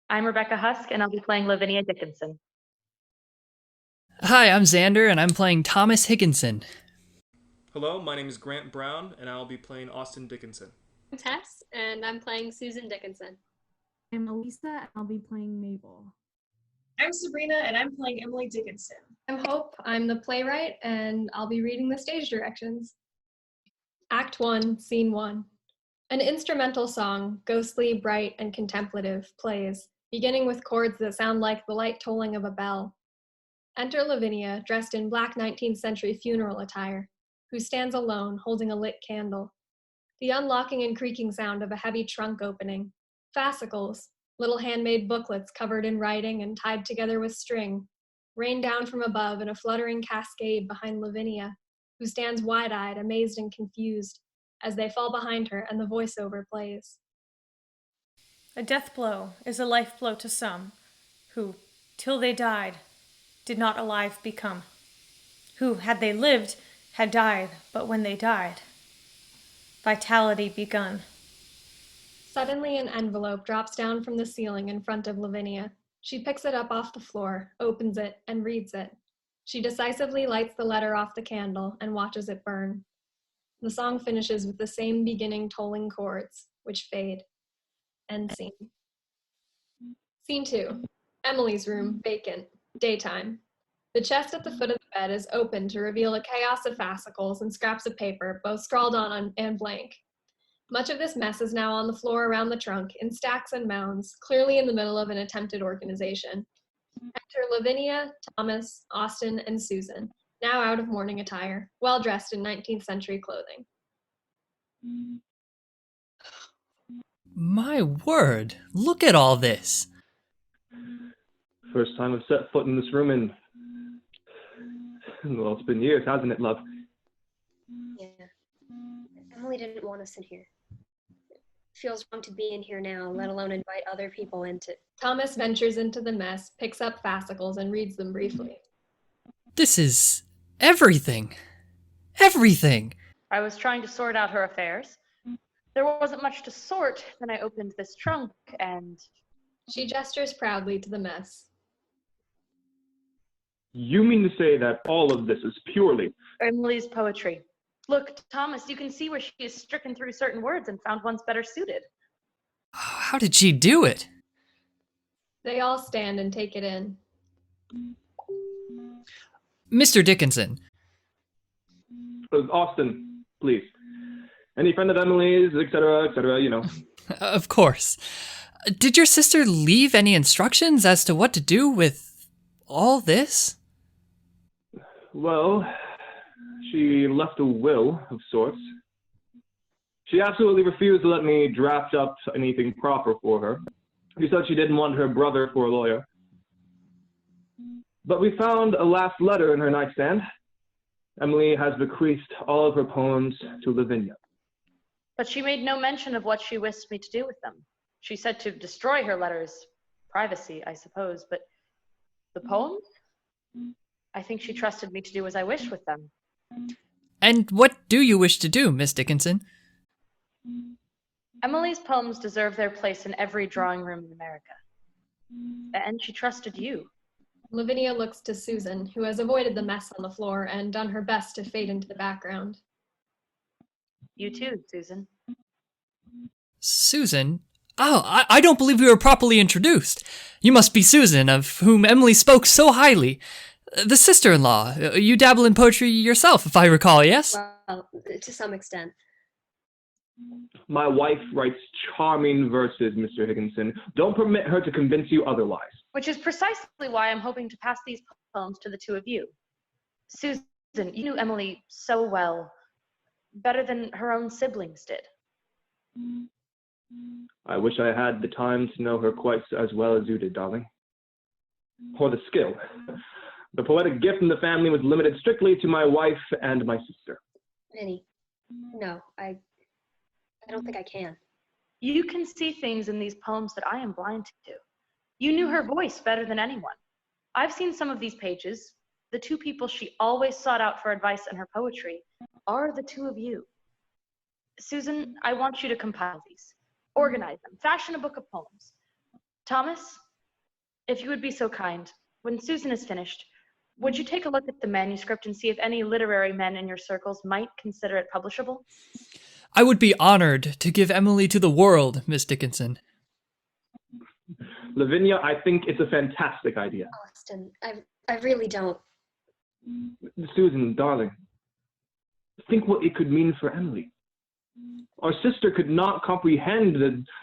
I'm Rebecca Husk, and I'll be playing Lavinia Dickinson. Hi, I'm Xander, and I'm playing Thomas Higginson. Hello, my name is Grant Brown, and I'll be playing Austin Dickinson. I'm Tess, and I'm playing Susan Dickinson. I'm Elisa, and I'll be playing Mabel. I'm Sabrina, and I'm playing Emily Dickinson. I'm Hope. I'm the playwright, and I'll be reading the stage directions. Act 1, Scene 1. An instrumental song, ghostly, bright, and contemplative, plays, beginning with chords that sound like the light tolling of a bell. Enter Lavinia, dressed in black 19th century funeral attire, who stands alone, holding a lit candle. The unlocking and creaking sound of a heavy trunk opening. Fascicles, little handmade booklets covered in writing and tied together with string, rain down from above in a fluttering cascade behind Lavinia, who stands wide-eyed, amazed and confused, as they fall behind her and the voiceover plays. A death blow is a life blow to some, who, till they died, did not alive become, who, had they lived, had died, but when they died, vitality begun. Suddenly an envelope drops down from the ceiling in front of Lavinia. She picks it up off the floor, opens it, and reads it. She decisively lights the letter off the candle and watches it burn. The song finishes with the same beginning tolling chords, which fade. End scene. Scene 2. Emily's room, vacant. Daytime. The chest at the foot of the bed is open to reveal a chaos of fascicles and scraps of paper, both scrawled on and blank. Much of this mess is now on the floor around the trunk, in stacks and mounds, clearly in the middle of an attempted organization. Enter Lavinia, Thomas, Austin, and Susan, now out of mourning attire, well dressed in 19th century clothing. My word, look at all this. First time I've set foot in this room in, well, it's been years, hasn't it, love? Yeah. Emily didn't want us in here. It feels wrong to be in here now, let alone invite other people into. Thomas ventures into the mess, picks up fascicles, and reads them briefly. This is everything. Everything. I was trying to sort out her affairs. There wasn't much to sort, then I opened this trunk and... She gestures proudly to the mess. You mean to say that all of this is purely... Emily's poetry. Look, Thomas, you can see where she has stricken through certain words and found ones better suited. How did she do it? They all stand and take it in. Mr. Dickinson. Austin, please. Any friend of Emily's, etc., you know. Of course. Did your sister leave any instructions as to what to do with all this? Well, she left a will of sorts. She absolutely refused to let me draft up anything proper for her. She said she didn't want her brother for a lawyer. But we found a last letter in her nightstand. Emily has bequeathed all of her poems to Lavinia. But she made no mention of what she wished me to do with them. She said to destroy her letters. Privacy, I suppose, but the poems? I think she trusted me to do as I wished with them. And what do you wish to do, Miss Dickinson? Emily's poems deserve their place in every drawing room in America. And she trusted you. Lavinia looks to Susan, who has avoided the mess on the floor and done her best to fade into the background. You too, Susan. Susan? Oh, I don't believe we were properly introduced. You must be Susan, of whom Emily spoke so highly. The sister-in-law. You dabble in poetry yourself, if I recall, yes? Well, to some extent. My wife writes charming verses, Mr. Higginson. Don't permit her to convince you otherwise. Which is precisely why I'm hoping to pass these poems to the two of you. Susan, you knew Emily so well, better than her own siblings did. I wish I had the time to know her quite as well as you did, darling. Or the skill. The poetic gift in the family was limited strictly to my wife and my sister. Annie, no, I don't think I can. You can see things in these poems that I am blind to. You knew her voice better than anyone. I've seen some of these pages. The two people she always sought out for advice in her poetry are the two of you. Susan, I want you to compile these, organize them, fashion a book of poems. Thomas, if you would be so kind, when Susan is finished, would you take a look at the manuscript and see if any literary men in your circles might consider it publishable? I would be honored to give Emily to the world, Miss Dickinson. Lavinia, I think it's a fantastic idea. Austin, I really don't. Susan, darling, think what it could mean for Emily. Our sister could not comprehend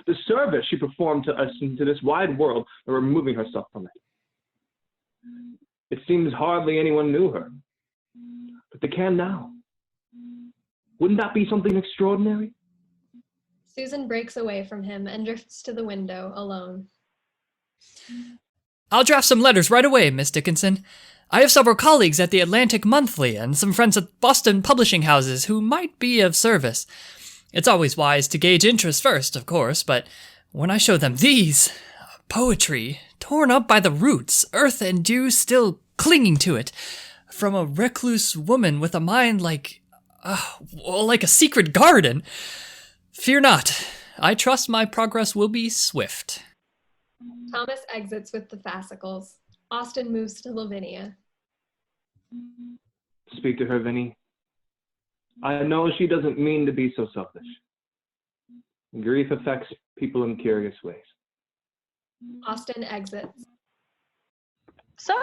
the service she performed to us and to this wide world by removing herself from it. It seems hardly anyone knew her, but they can now. Wouldn't that be something extraordinary? Susan breaks away from him and drifts to the window alone. I'll draft some letters right away, Miss Dickinson. I have several colleagues at the Atlantic Monthly and some friends at Boston publishing houses who might be of service. It's always wise to gauge interest first, of course, but when I show them these, poetry, torn up by the roots, earth and dew still clinging to it, from a recluse woman with a mind like a secret garden. Fear not, I trust my progress will be swift. Thomas exits with the fascicles. Austin moves to Lavinia. Speak to her, Vinny. I know she doesn't mean to be so selfish. Grief affects people in curious ways. Austin exits. So,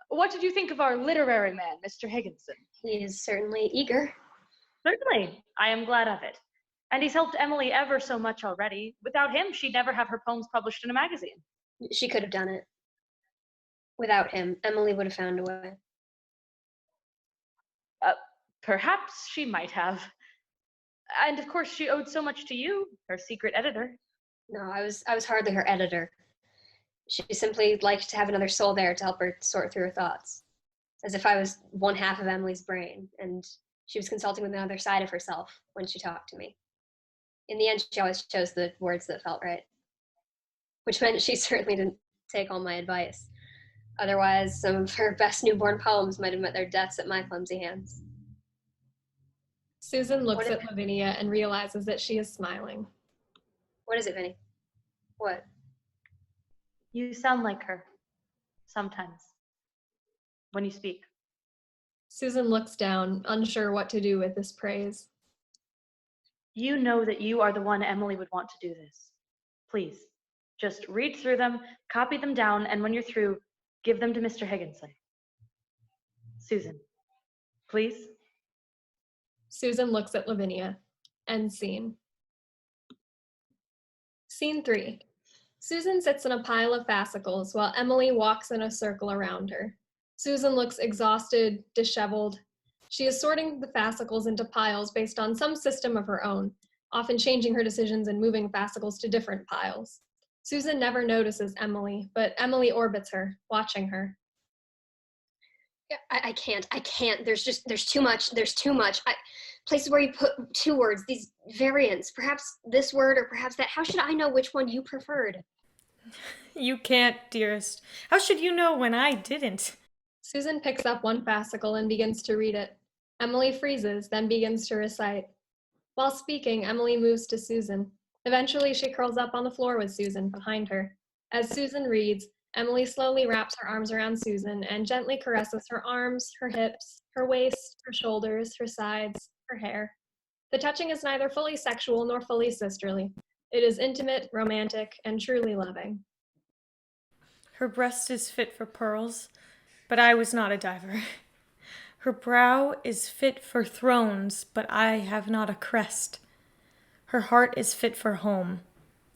what did you think of our literary man, Mr. Higginson? He is certainly eager. Certainly, I am glad of it. And he's helped Emily ever so much already. Without him, she'd never have her poems published in a magazine. She could have done it. Without him, Emily would have found a way. Perhaps she might have. And of course, she owed so much to you, her secret editor. No, I was hardly her editor. She simply liked to have another soul there to help her sort through her thoughts. As if I was one half of Emily's brain, and she was consulting with another side of herself when she talked to me. In the end, she always chose the words that felt right, which meant she certainly didn't take all my advice. Otherwise, some of her best newborn poems might have met their deaths at my clumsy hands. Susan looks at Lavinia and realizes that she is smiling. What is it, Vinny? What? You sound like her. Sometimes. When you speak. Susan looks down, unsure what to do with this praise. You know that you are the one Emily would want to do this. Please, just read through them, copy them down, and when you're through, give them to Mr. Higginson. Susan, please. Susan looks at Lavinia. End scene. Scene 3. Susan sits in a pile of fascicles while Emily walks in a circle around her. Susan looks exhausted, disheveled. She is sorting the fascicles into piles based on some system of her own, often changing her decisions and moving fascicles to different piles. Susan never notices Emily, but Emily orbits her, watching her. I can't. There's too much. Places where you put two words, these variants, perhaps this word or perhaps that. How should I know which one you preferred? You can't, dearest. How should you know when I didn't? Susan picks up one fascicle and begins to read it. Emily freezes, then begins to recite. While speaking, Emily moves to Susan. Eventually, she curls up on the floor with Susan behind her. As Susan reads, Emily slowly wraps her arms around Susan and gently caresses her arms, her hips, her waist, her shoulders, her sides, her hair. The touching is neither fully sexual nor fully sisterly. It is intimate, romantic, and truly loving. Her breast is fit for pearls, but I was not a diver. Her brow is fit for thrones, but I have not a crest. Her heart is fit for home.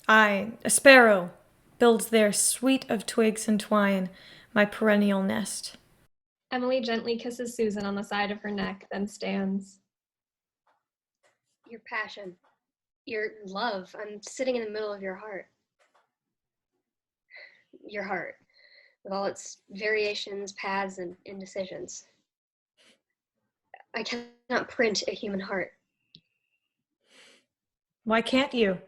I, a sparrow, builds there sweet of twigs and twine, my perennial nest. Emily gently kisses Susan on the side of her neck, then stands. Your passion, your love, I'm sitting in the middle of your heart. Your heart, with all its variations, paths, and indecisions. I cannot print a human heart. Why can't you?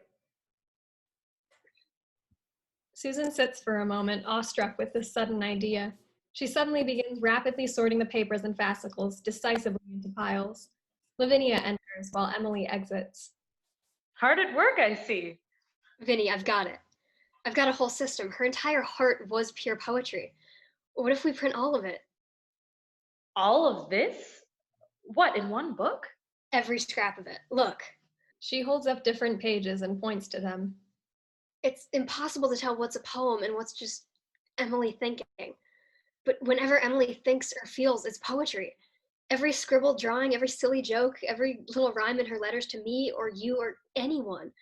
Susan sits for a moment, awestruck with this sudden idea. She suddenly begins rapidly sorting the papers and fascicles decisively into piles. Lavinia enters while Emily exits. Hard at work, I see. Vinny, I've got it. I've got a whole system. Her entire heart was pure poetry. What if we print all of it? All of this? What, in one book? Every scrap of it. Look. She holds up different pages and points to them. It's impossible to tell what's a poem and what's just Emily thinking. But whenever Emily thinks or feels, it's poetry. Every scribbled drawing, every silly joke, every little rhyme in her letters to me or you or anyone,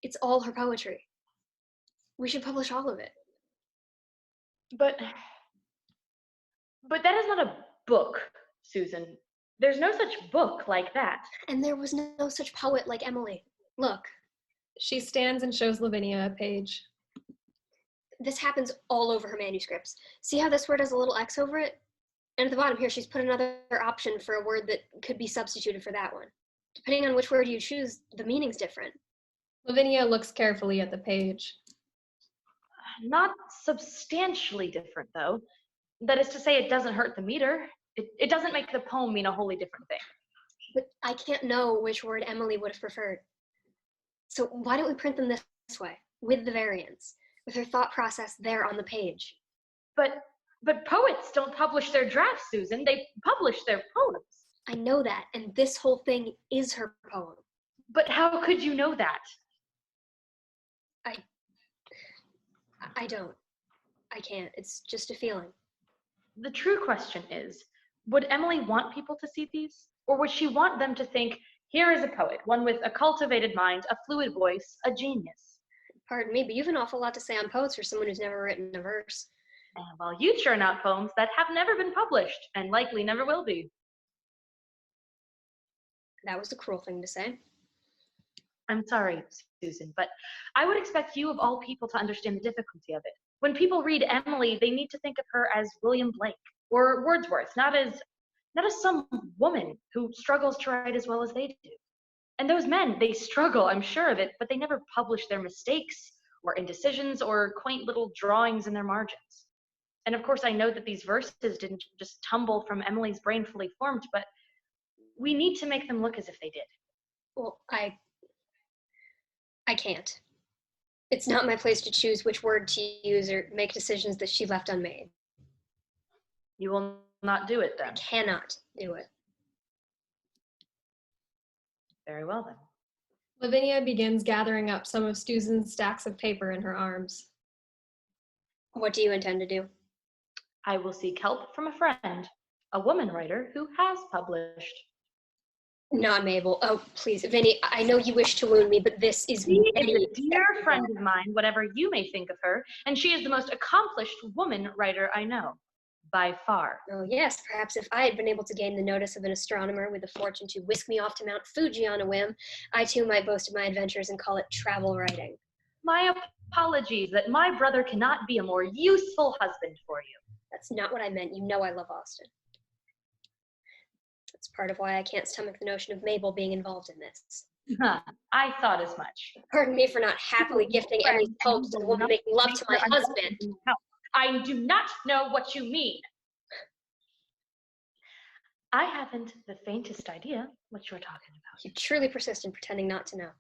it's all her poetry. We should publish all of it. But that is not a book, Susan. There's no such book like that. And there was no such poet like Emily. Look. She stands and shows Lavinia a page. This happens all over her manuscripts. See how this word has a little X over it? And at the bottom here, she's put another option for a word that could be substituted for that one. Depending on which word you choose, the meaning's different. Lavinia looks carefully at the page. Not substantially different, though. That is to say, it doesn't hurt the meter. It doesn't make the poem mean a wholly different thing. But I can't know which word Emily would have preferred. So why don't we print them this way, with the variants, with her thought process there on the page? But poets don't publish their drafts, Susan. They publish their poems. I know that, and this whole thing is her poem. But how could you know that? I don't. I can't. It's just a feeling. The true question is, would Emily want people to see these? Or would she want them to think, here is a poet, one with a cultivated mind, a fluid voice, a genius? Pardon me, but you have an awful lot to say on poets for someone who's never written a verse. Well, you churn out poems that have never been published, and likely never will be. That was a cruel thing to say. I'm sorry, Susan, but I would expect you of all people to understand the difficulty of it. When people read Emily, they need to think of her as William Blake or Wordsworth, not as some woman who struggles to write as well as they do. And those men, they struggle, I'm sure of it, but they never publish their mistakes or indecisions or quaint little drawings in their margins. And of course, I know that these verses didn't just tumble from Emily's brain fully formed, but we need to make them look as if they did. Well, I can't. It's not my place to choose which word to use or make decisions that she left unmade. You will not do it then? I cannot do it. Very well then. Lavinia begins gathering up some of Susan's stacks of paper in her arms. What do you intend to do? I will seek help from a friend, a woman writer who has published. Not Mabel. Oh, please, Vinny, I know you wish to wound me, but this is She is a dear friend of mine, whatever you may think of her, and she is the most accomplished woman writer I know, by far. Oh, yes, perhaps if I had been able to gain the notice of an astronomer with a fortune to whisk me off to Mount Fuji on a whim, I too might boast of my adventures and call it travel writing. My apologies that my brother cannot be a more useful husband for you. That's not what I meant. You know I love Austin. That's part of why I can't stomach the notion of Mabel being involved in this. I thought as much. Pardon me for not happily gifting Emmy's poems to the woman making love to my husband. I do not know what you mean. I haven't the faintest idea what you're talking about. You truly persist in pretending not to know.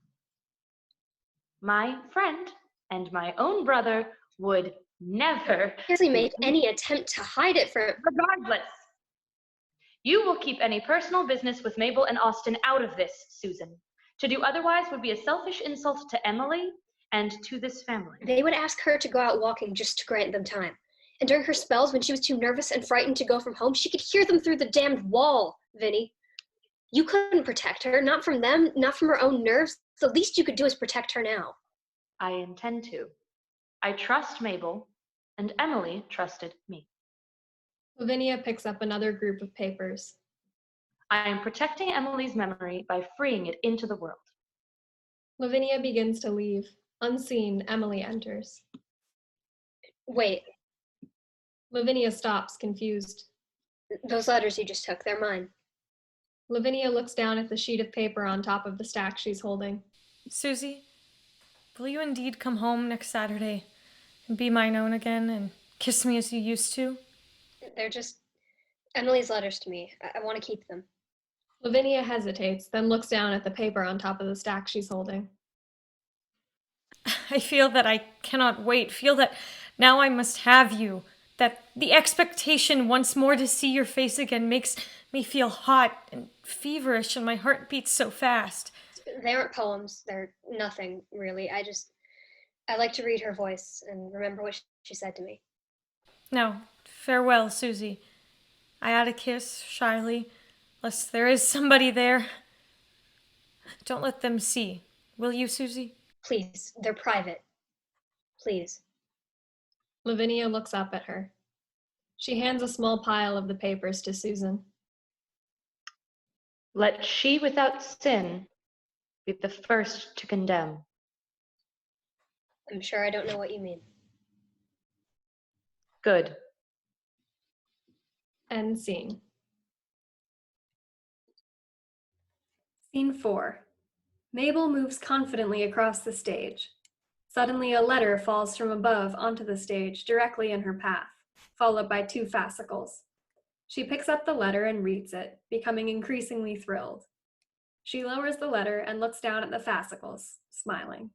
My friend and my own brother would never He made any attempt to hide it from... Regardless, you will keep any personal business with Mabel and Austin out of this, Susan. To do otherwise would be a selfish insult to Emily and to this family. They would ask her to go out walking just to grant them time. And during her spells, when she was too nervous and frightened to go from home, she could hear them through the damned wall, Vinny. You couldn't protect her, not from them, not from her own nerves. The least you could do is protect her now. I intend to. I trust Mabel, and Emily trusted me. Lavinia picks up another group of papers. I am protecting Emily's memory by freeing it into the world. Lavinia begins to leave. Unseen, Emily enters. Wait. Lavinia stops, confused. Those letters you just took, they're mine. Lavinia looks down at the sheet of paper on top of the stack she's holding. Susie, will you indeed come home next Saturday and be mine own again and kiss me as you used to? They're just Emily's letters to me. I want to keep them. Lavinia hesitates, then looks down at the paper on top of the stack she's holding. I feel that I cannot wait, feel that now I must have you, that the expectation once more to see your face again makes me feel hot and feverish and my heart beats so fast. They aren't poems. They're nothing, really. I like to read her voice and remember what she said to me. Now, farewell, Susie. I add a kiss, shyly, lest there is somebody there. Don't let them see. Will you, Susie? Please, they're private. Please. Lavinia looks up at her. She hands a small pile of the papers to Susan. Let she without sin be the first to condemn. I'm sure I don't know what you mean. Good. End scene. Scene 4. Mabel moves confidently across the stage. Suddenly, a letter falls from above onto the stage directly in her path, followed by 2 fascicles. She picks up the letter and reads it, becoming increasingly thrilled. She lowers the letter and looks down at the fascicles, smiling.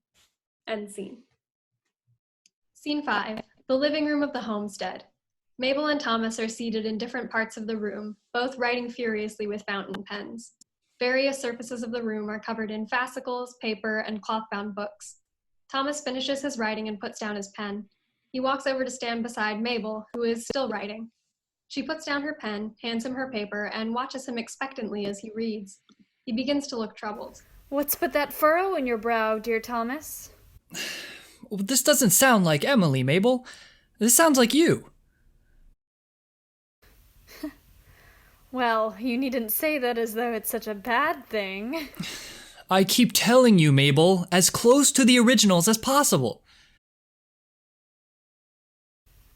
End scene. Scene 5. The living room of the homestead. Mabel and Thomas are seated in different parts of the room, both writing furiously with fountain pens. Various surfaces of the room are covered in fascicles, paper, and cloth-bound books. Thomas finishes his writing and puts down his pen. He walks over to stand beside Mabel, who is still writing. She puts down her pen, hands him her paper, and watches him expectantly as he reads. He begins to look troubled. What's but that furrow in your brow, dear Thomas? This doesn't sound like Emily, Mabel. This sounds like you. Well, you needn't say that as though it's such a bad thing. I keep telling you, Mabel, as close to the originals as possible.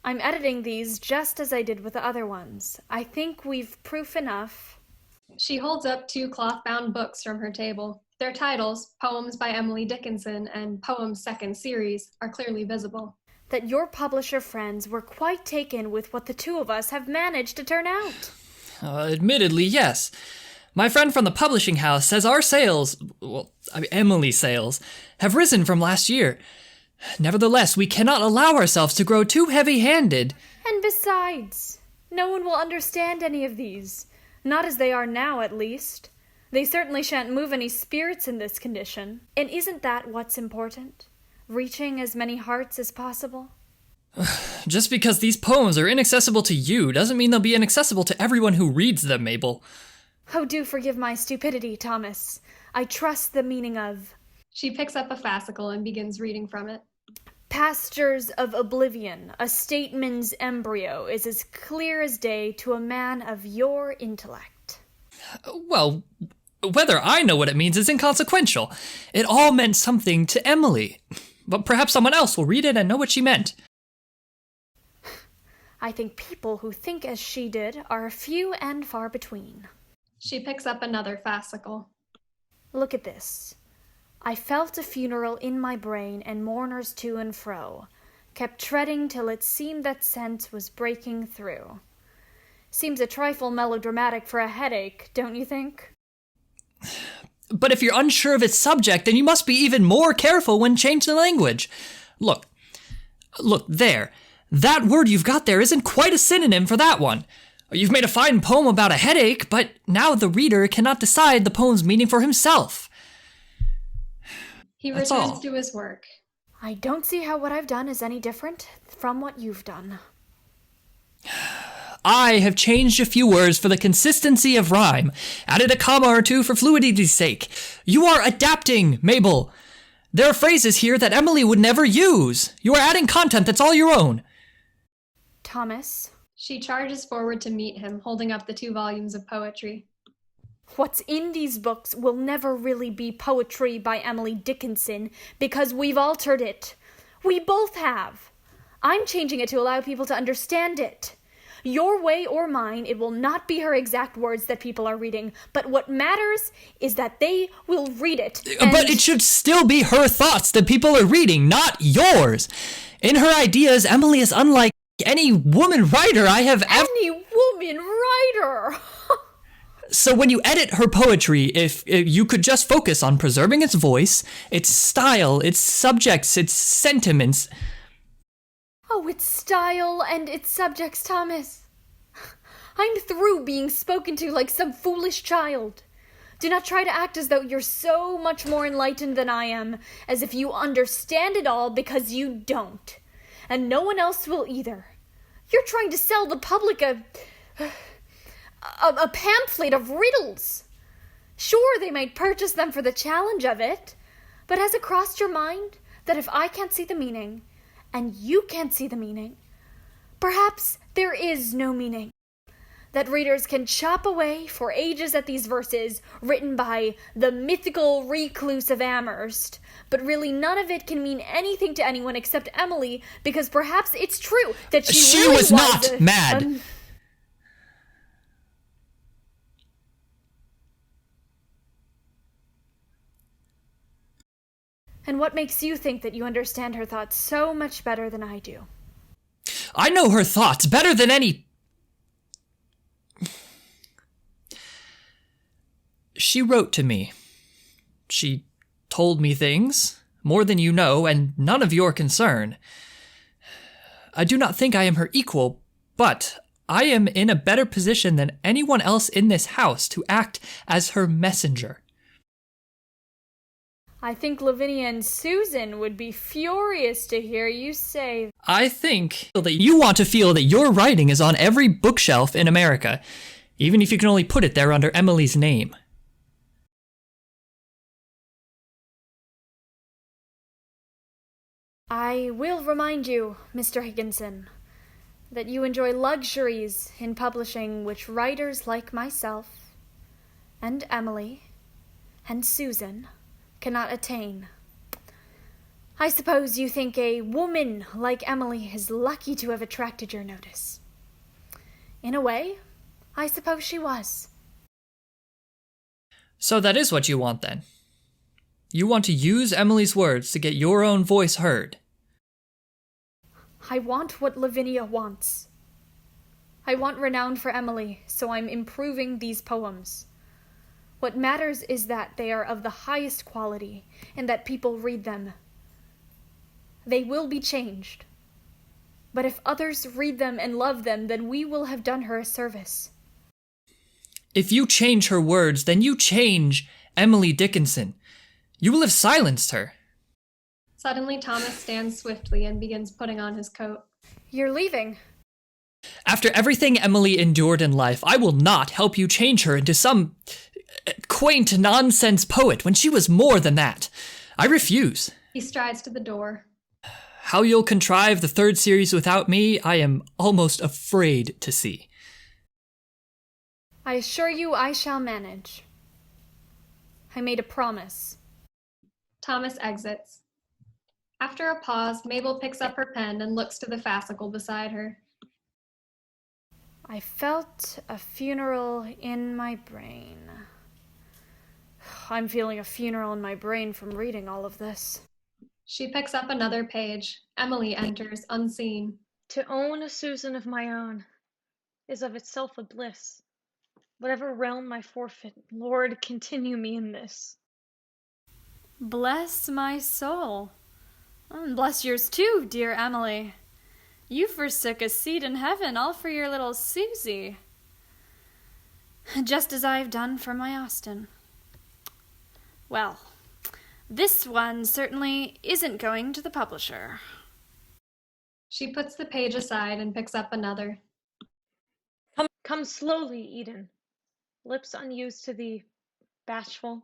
I'm editing these just as I did with the other ones. I think we've proof enough. She holds up 2 cloth-bound books from her table. Their titles, Poems by Emily Dickinson and Poems Second Series, are clearly visible. That your publisher friends were quite taken with what the 2 of us have managed to turn out. Admittedly, yes. My friend from the publishing house says our sales, Emily's sales, have risen from last year. Nevertheless, we cannot allow ourselves to grow too heavy-handed. And besides, no one will understand any of these. Not as they are now, at least. They certainly shan't move any spirits in this condition. And isn't that what's important? Reaching as many hearts as possible? Just because these poems are inaccessible to you doesn't mean they'll be inaccessible to everyone who reads them, Mabel. Oh, do forgive my stupidity, Thomas. I trust the meaning of... She picks up a fascicle and begins reading from it. Pastures of oblivion, a statesman's embryo, is as clear as day to a man of your intellect. Well, whether I know what it means is inconsequential. It all meant something to Emily. But perhaps someone else will read it and know what she meant. I think people who think as she did are few and far between. She picks up another fascicle. Look at this. I felt a funeral in my brain and mourners to and fro, kept treading till it seemed that sense was breaking through. Seems a trifle melodramatic for a headache, don't you think? But if you're unsure of its subject, then you must be even more careful when changing the language. Look, there. That word you've got there isn't quite a synonym for that one. You've made a fine poem about a headache, but now the reader cannot decide the poem's meaning for himself. He returns to his work. I don't see how what I've done is any different from what you've done. I have changed a few words for the consistency of rhyme, added a comma or 2 for fluidity's sake. You are adapting, Mabel. There are phrases here that Emily would never use. You are adding content that's all your own. Thomas? She charges forward to meet him, holding up the 2 volumes of poetry. What's in these books will never really be poetry by Emily Dickinson because we've altered it. We both have. I'm changing it to allow people to understand it. Your way or mine, it will not be her exact words that people are reading, but what matters is that they will read it. But it should still be her thoughts that people are reading, not yours. In her ideas, Emily is unlike any woman writer I have ever... Any woman writer! So when you edit her poetry, if you could just focus on preserving its voice, its style, its subjects, its sentiments. Oh, its style and its subjects, Thomas. I'm through being spoken to like some foolish child. Do not try to act as though you're so much more enlightened than I am, as if you understand it all, because you don't. And no one else will either. You're trying to sell the public a pamphlet of riddles. Sure, they might purchase them for the challenge of it, but has it crossed your mind that if I can't see the meaning, and you can't see the meaning, perhaps there is no meaning? That readers can chop away for ages at these verses written by the mythical recluse of Amherst, but really none of it can mean anything to anyone except Emily, because perhaps it's true that she really was not mad. And what makes you think that you understand her thoughts so much better than I do? I know her thoughts better than any... She wrote to me. She told me things, more than you know, and none of your concern. I do not think I am her equal, but I am in a better position than anyone else in this house to act as her messenger. I think Lavinia and Susan would be furious to hear you say. I think that you want to feel that your writing is on every bookshelf in America, even if you can only put it there under Emily's name. I will remind you, Mr. Higginson, that you enjoy luxuries in publishing which writers like myself, and Emily, and Susan cannot attain. I suppose you think a woman like Emily is lucky to have attracted your notice. In a way, I suppose she was. So that is what you want, then? You want to use Emily's words to get your own voice heard? I want what Lavinia wants. I want renown for Emily, so I'm improving these poems. What matters is that they are of the highest quality, and that people read them. They will be changed. But if others read them and love them, then we will have done her a service. If you change her words, then you change Emily Dickinson. You will have silenced her. Suddenly, Thomas stands swiftly and begins putting on his coat. You're leaving. After everything Emily endured in life, I will not help you change her into some quaint nonsense poet when she was more than that. I refuse. He strides to the door. How you'll contrive the third series without me, I am almost afraid to see. I assure you I shall manage. I made a promise. Thomas exits. After a pause, Mabel picks up her pen and looks to the fascicle beside her. I felt a funeral in my brain. I'm feeling a funeral in my brain from reading all of this. She picks up another page. Emily enters, unseen. To own a Susan of my own is of itself a bliss. Whatever realm I forfeit, Lord, continue me in this. Bless my soul. And bless yours too, dear Emily. You forsook a seat in heaven all for your little Susie. Just as I've done for my Austin. Well, this one certainly isn't going to the publisher. She puts the page aside and picks up another. Come slowly, Eden. Lips unused to thee, bashful,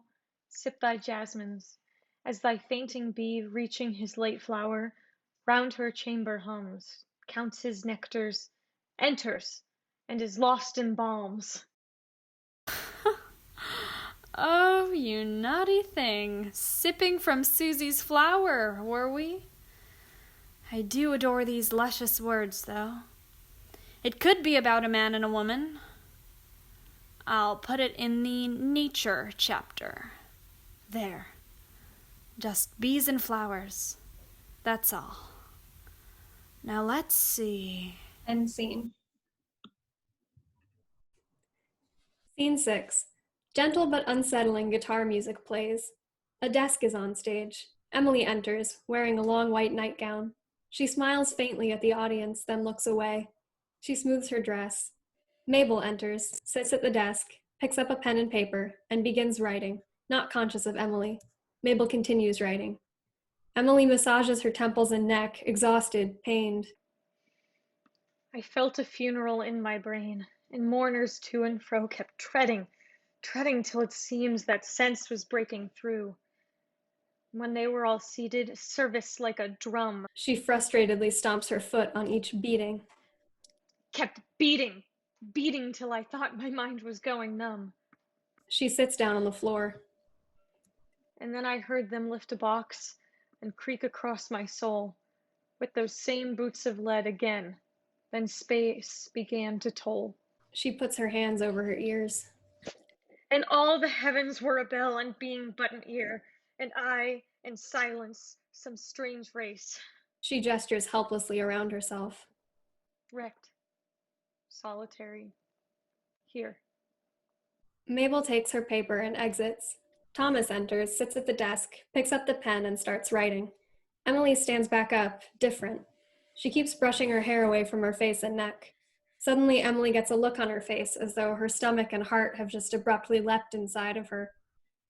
sip thy jasmines, as thy fainting bee, reaching his late flower, round her chamber hums, counts his nectars, enters, and is lost in balms. Oh, you naughty thing. Sipping from Susie's flower, were we? I do adore these luscious words, though. It could be about a man and a woman. I'll put it in the nature chapter. There. Just bees and flowers. That's all. Now let's see. End scene. Scene 6. Gentle but unsettling guitar music plays. A desk is on stage. Emily enters, wearing a long white nightgown. She smiles faintly at the audience, then looks away. She smooths her dress. Mabel enters, sits at the desk, picks up a pen and paper, and begins writing, not conscious of Emily. Mabel continues writing. Emily massages her temples and neck, exhausted, pained. I felt a funeral in my brain, and mourners to and fro kept treading till it seems that sense was breaking through. When they were all seated, service like a drum She frustratedly stomps her foot on each beating. kept beating till I thought my mind was going numb. She sits down on the floor. And then I heard them lift a box and creak across my soul with those same boots of lead again. Then space began to toll. She puts her hands over her ears. And all the heavens were a bell and being but an ear, and I, in silence, some strange race. She gestures helplessly around herself. Wrecked. Solitary. Here. Mabel takes her paper and exits. Thomas enters, sits at the desk, picks up the pen, and starts writing. Emily stands back up, different. She keeps brushing her hair away from her face and neck. Suddenly, Emily gets a look on her face as though her stomach and heart have just abruptly leapt inside of her.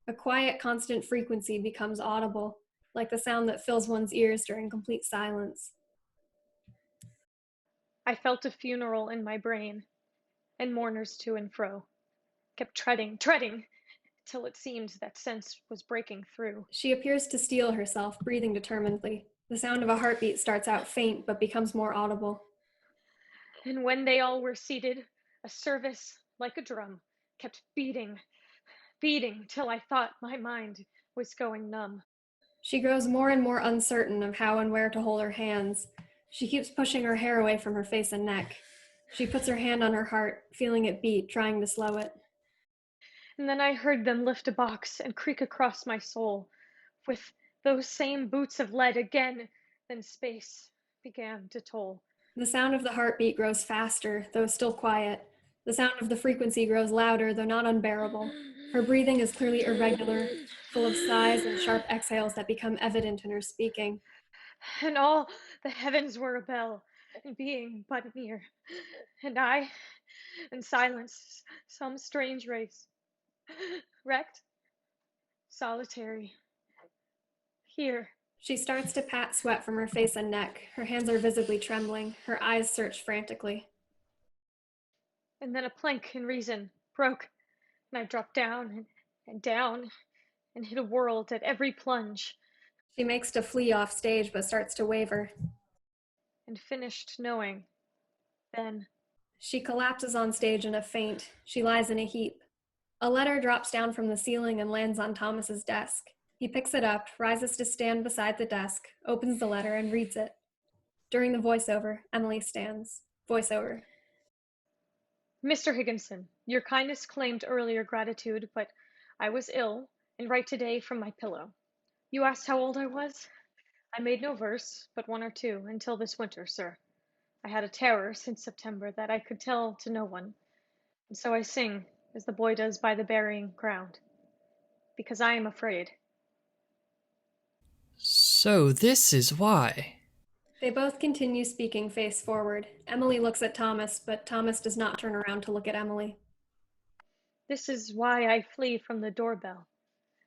A quiet, constant frequency becomes audible, like the sound that fills one's ears during complete silence. I felt a funeral in my brain, and mourners to and fro kept treading till it seemed that sense was breaking through. She appears to steel herself, breathing determinedly. The sound of a heartbeat starts out faint but becomes more audible. And when they all were seated, a service like a drum kept beating till I thought my mind was going numb. She grows more and more uncertain of how and where to hold her hands. She keeps pushing her hair away from her face and neck. She puts her hand on her heart, feeling it beat, trying to slow it. And then I heard them lift a box and creak across my soul with those same boots of lead again. Then space began to toll. The sound of the heartbeat grows faster, though still quiet. The sound of the frequency grows louder, though not unbearable. Her breathing is clearly irregular, full of sighs and sharp exhales that become evident in her speaking. And all the heavens were a bell, and being but near. And I, in silence, some strange race. Wrecked, solitary, here. She starts to pat sweat from her face and neck. Her hands are visibly trembling. Her eyes search frantically. And then a plank in reason broke, and I dropped down and down and hit a world at every plunge. She makes to flee off stage but starts to waver. And finished knowing, then. She collapses on stage in a faint. She lies in a heap. A letter drops down from the ceiling and lands on Thomas's desk. He picks it up, rises to stand beside the desk, opens the letter, and reads it. During the voiceover, Emily stands. Voiceover. Mr. Higginson, your kindness claimed earlier gratitude, but I was ill and write today from my pillow. You asked how old I was? I made no verse, but one or two, until this winter, sir. I had a terror since September that I could tell to no one, and so I sing, as the boy does by the burying ground, because I am afraid. So this is why. They both continue speaking face forward. Emily looks at Thomas, but Thomas does not turn around to look at Emily. This is why I flee from the doorbell.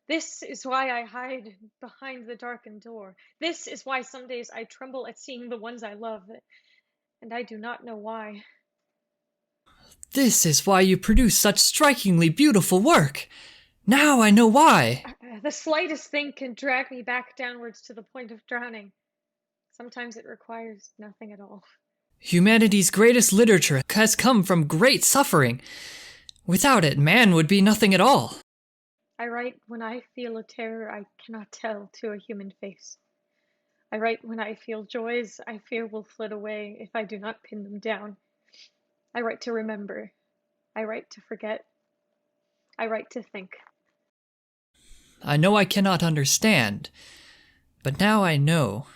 This is why I hide behind the darkened door. This is why some days I tremble at seeing the ones I love, and I do not know why. This is why you produce such strikingly beautiful work. Now I know why. The slightest thing can drag me back downwards to the point of drowning. Sometimes it requires nothing at all. Humanity's greatest literature has come from great suffering. Without it, man would be nothing at all. I write when I feel a terror I cannot tell to a human face. I write when I feel joys I fear will flit away if I do not pin them down. I write to remember. I write to forget. I write to think. I know I cannot understand, but now I know.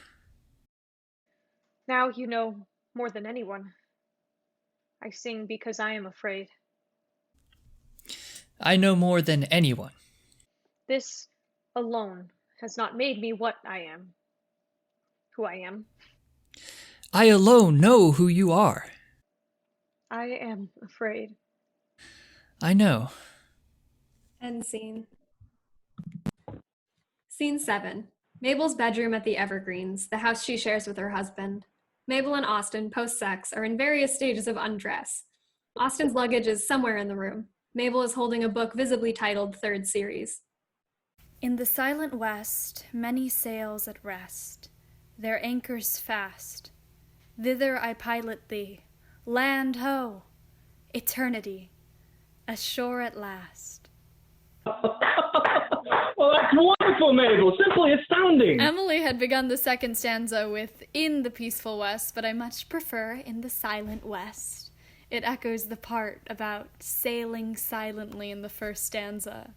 Now you know more than anyone. I sing because I am afraid. I know more than anyone. This alone has not made me what I am. Who I am. I alone know who you are. I am afraid. I know. End scene. Scene 7. Mabel's bedroom at the Evergreens, the house she shares with her husband. Mabel and Austin, post-sex, are in various stages of undress. Austin's luggage is somewhere in the room. Mabel is holding a book visibly titled Third Series. In the silent west, many sails at rest, their anchors fast. Thither I pilot thee, land ho, eternity, ashore at last. Oh, that's wonderful, Mabel. Simply astounding. Emily had begun the second stanza with "in the peaceful west," but I much prefer "in the silent west." It echoes the part about sailing silently in the first stanza.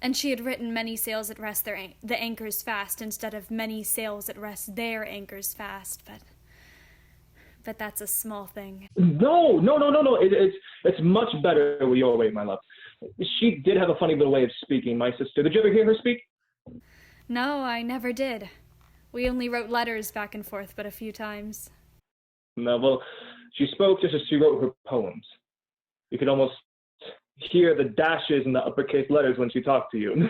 And she had written "many sails at rest, the anchors fast," instead of "many sails at rest, their anchors fast," but that's a small thing. No. It's much better your way, my love. She did have a funny little way of speaking, my sister. Did you ever hear her speak? No, I never did. We only wrote letters back and forth but a few times. No, well, she spoke just as she wrote her poems. You could almost hear the dashes in the uppercase letters when she talked to you.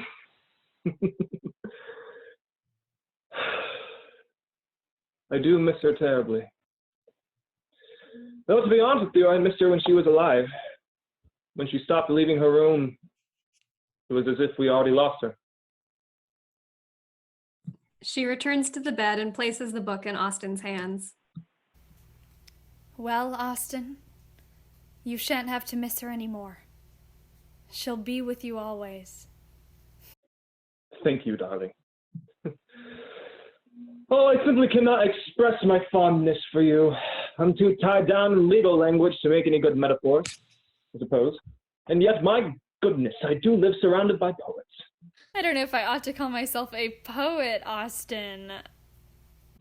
I do miss her terribly. Though, to be honest with you, I missed her when she was alive. When she stopped leaving her room, it was as if we already lost her. She returns to the bed and places the book in Austin's hands. Well, Austin, you shan't have to miss her anymore. She'll be with you always. Thank you, darling. Oh, I simply cannot express my fondness for you. I'm too tied down in legal language to make any good metaphors, I suppose. And yet, my goodness, I do live surrounded by poets. I don't know if I ought to call myself a poet, Austin.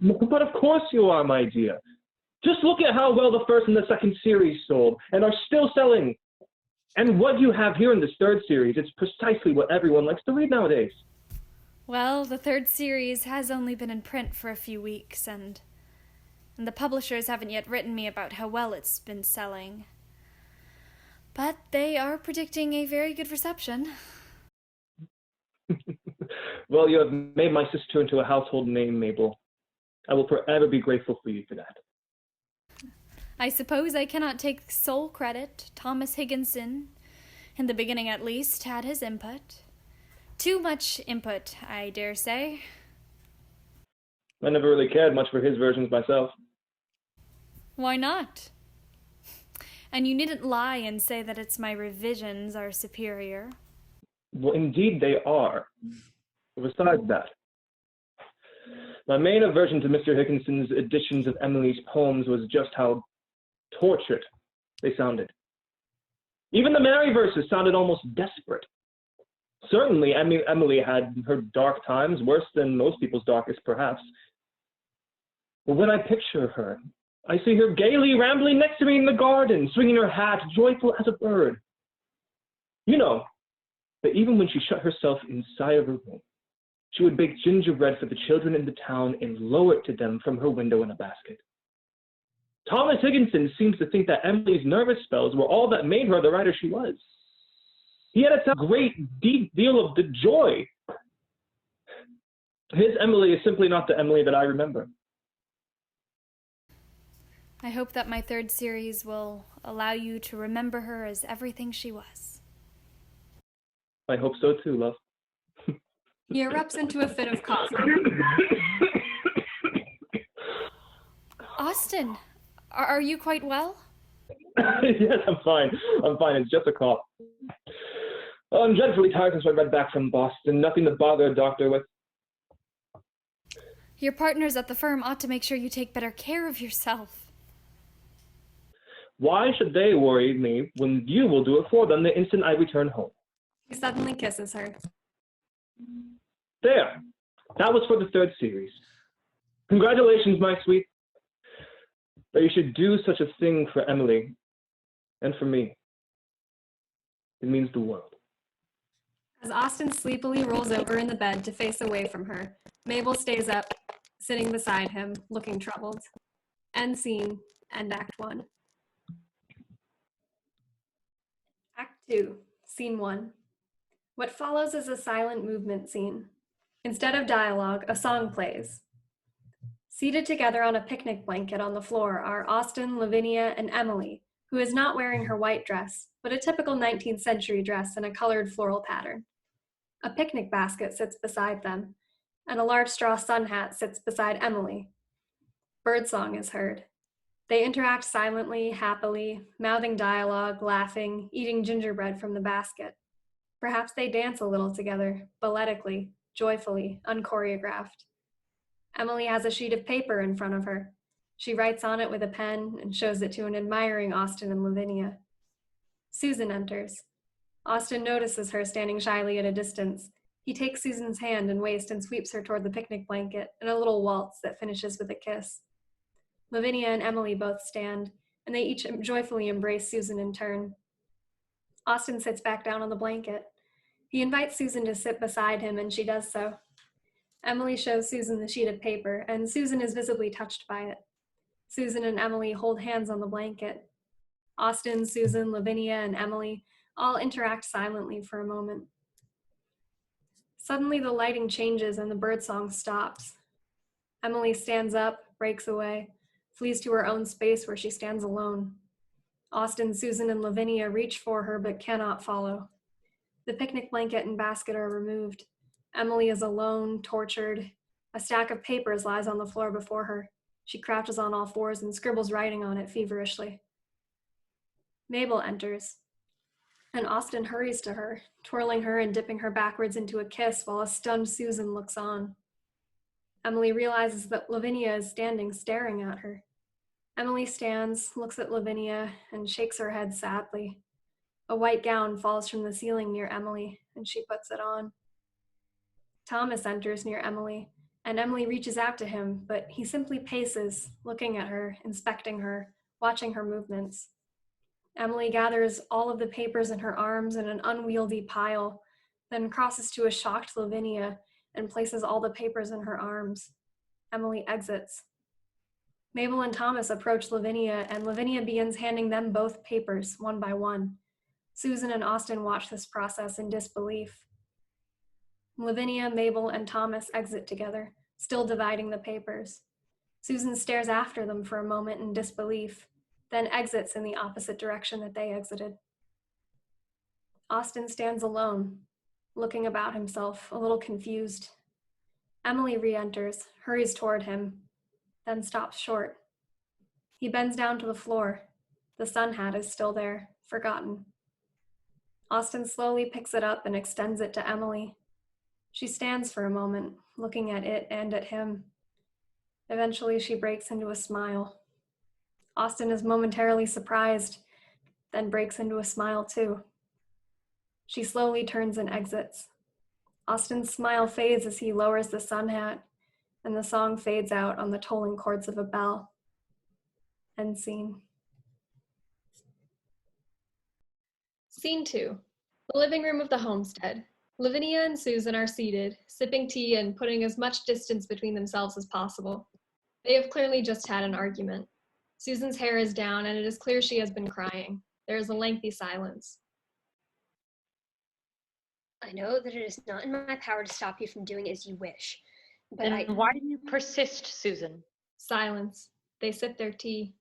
But of course you are, my dear. Just look at how well the first and the second series sold, and are still selling. And what you have here in this third series, it's precisely what everyone likes to read nowadays. Well, the third series has only been in print for a few weeks, and the publishers haven't yet written me about how well it's been selling. But they are predicting a very good reception. Well, you have made my sister into a household name, Mabel. I will forever be grateful for you for that. I suppose I cannot take sole credit. Thomas Higginson, in the beginning at least, had his input. Too much input, I dare say. I never really cared much for his versions myself. Why not? And you needn't lie and say that it's my revisions are superior. Well, indeed they are. Besides that, my main aversion to Mr. Higginson's editions of Emily's poems was just how tortured they sounded. Even the Mary verses sounded almost desperate. Certainly, Emily had her dark times, worse than most people's darkest, perhaps. But when I picture her, I see her gaily rambling next to me in the garden, swinging her hat, joyful as a bird. You know, that even when she shut herself inside of her room, she would bake gingerbread for the children in the town and lower it to them from her window in a basket. Thomas Higginson seems to think that Emily's nervous spells were all that made her the writer she was. He had a great deep deal of the joy. His Emily is simply not the Emily that I remember. I hope that my third series will allow you to remember her as everything she was. I hope so too, love. He erupts into a fit of coughing. Austin, are you quite well? Yes, I'm fine. It's just a cough. I'm dreadfully tired since I read back from Boston. Nothing to bother a doctor with. Your partners at the firm ought to make sure you take better care of yourself. Why should they worry me when you will do it for them the instant I return home? He suddenly kisses her. There. That was for the third series. Congratulations, my sweet. That you should do such a thing for Emily and for me. It means the world. As Austin sleepily rolls over in the bed to face away from her, Mabel stays up, sitting beside him, looking troubled. End scene, end Act 1. Act 2, Scene 1. What follows is a silent movement scene. Instead of dialogue, a song plays. Seated together on a picnic blanket on the floor are Austin, Lavinia, and Emily, who is not wearing her white dress, but a typical 19th century dress in a colored floral pattern. A picnic basket sits beside them, and a large straw sun hat sits beside Emily. Birdsong is heard. They interact silently, happily, mouthing dialogue, laughing, eating gingerbread from the basket. Perhaps they dance a little together, balletically, joyfully, unchoreographed. Emily has a sheet of paper in front of her. She writes on it with a pen and shows it to an admiring Austin and Lavinia. Susan enters. Austin notices her standing shyly at a distance. He takes Susan's hand and waist and sweeps her toward the picnic blanket in a little waltz that finishes with a kiss. Lavinia and Emily both stand, and they each joyfully embrace Susan in turn. Austin sits back down on the blanket. He invites Susan to sit beside him, and she does so. Emily shows Susan the sheet of paper, and Susan is visibly touched by it. Susan and Emily hold hands on the blanket. Austin, Susan, Lavinia, and Emily all interact silently for a moment. Suddenly the lighting changes and the birdsong stops. Emily stands up, breaks away, flees to her own space where she stands alone. Austin, Susan, and Lavinia reach for her but cannot follow. The picnic blanket and basket are removed. Emily is alone, tortured. A stack of papers lies on the floor before her. She crouches on all fours and scribbles writing on it feverishly. Mabel enters, and Austin hurries to her, twirling her and dipping her backwards into a kiss while a stunned Susan looks on. Emily realizes that Lavinia is standing, staring at her. Emily stands, looks at Lavinia, and shakes her head sadly. A white gown falls from the ceiling near Emily, and she puts it on. Thomas enters near Emily, and Emily reaches out to him, but he simply paces, looking at her, inspecting her, watching her movements. Emily gathers all of the papers in her arms in an unwieldy pile, then crosses to a shocked Lavinia and places all the papers in her arms. Emily exits. Mabel and Thomas approach Lavinia, and Lavinia begins handing them both papers, one by one. Susan and Austin watch this process in disbelief. Lavinia, Mabel, and Thomas exit together, still dividing the papers. Susan stares after them for a moment in disbelief, then exits in the opposite direction that they exited. Austin stands alone, looking about himself, a little confused. Emily re-enters, hurries toward him, then stops short. He bends down to the floor. The sun hat is still there, forgotten. Austin slowly picks it up and extends it to Emily. She stands for a moment, looking at it and at him. Eventually, she breaks into a smile. Austin is momentarily surprised, then breaks into a smile too. She slowly turns and exits. Austin's smile fades as he lowers the sun hat, and the song fades out on the tolling chords of a bell. End scene. Scene 2. The living room of the homestead. Lavinia and Susan are seated, sipping tea and putting as much distance between themselves as possible. They have clearly just had an argument. Susan's hair is down, and it is clear she has been crying. There is a lengthy silence. I know that it is not in my power to stop you from doing as you wish, but Then why do you persist, Susan? Silence. They sip their tea.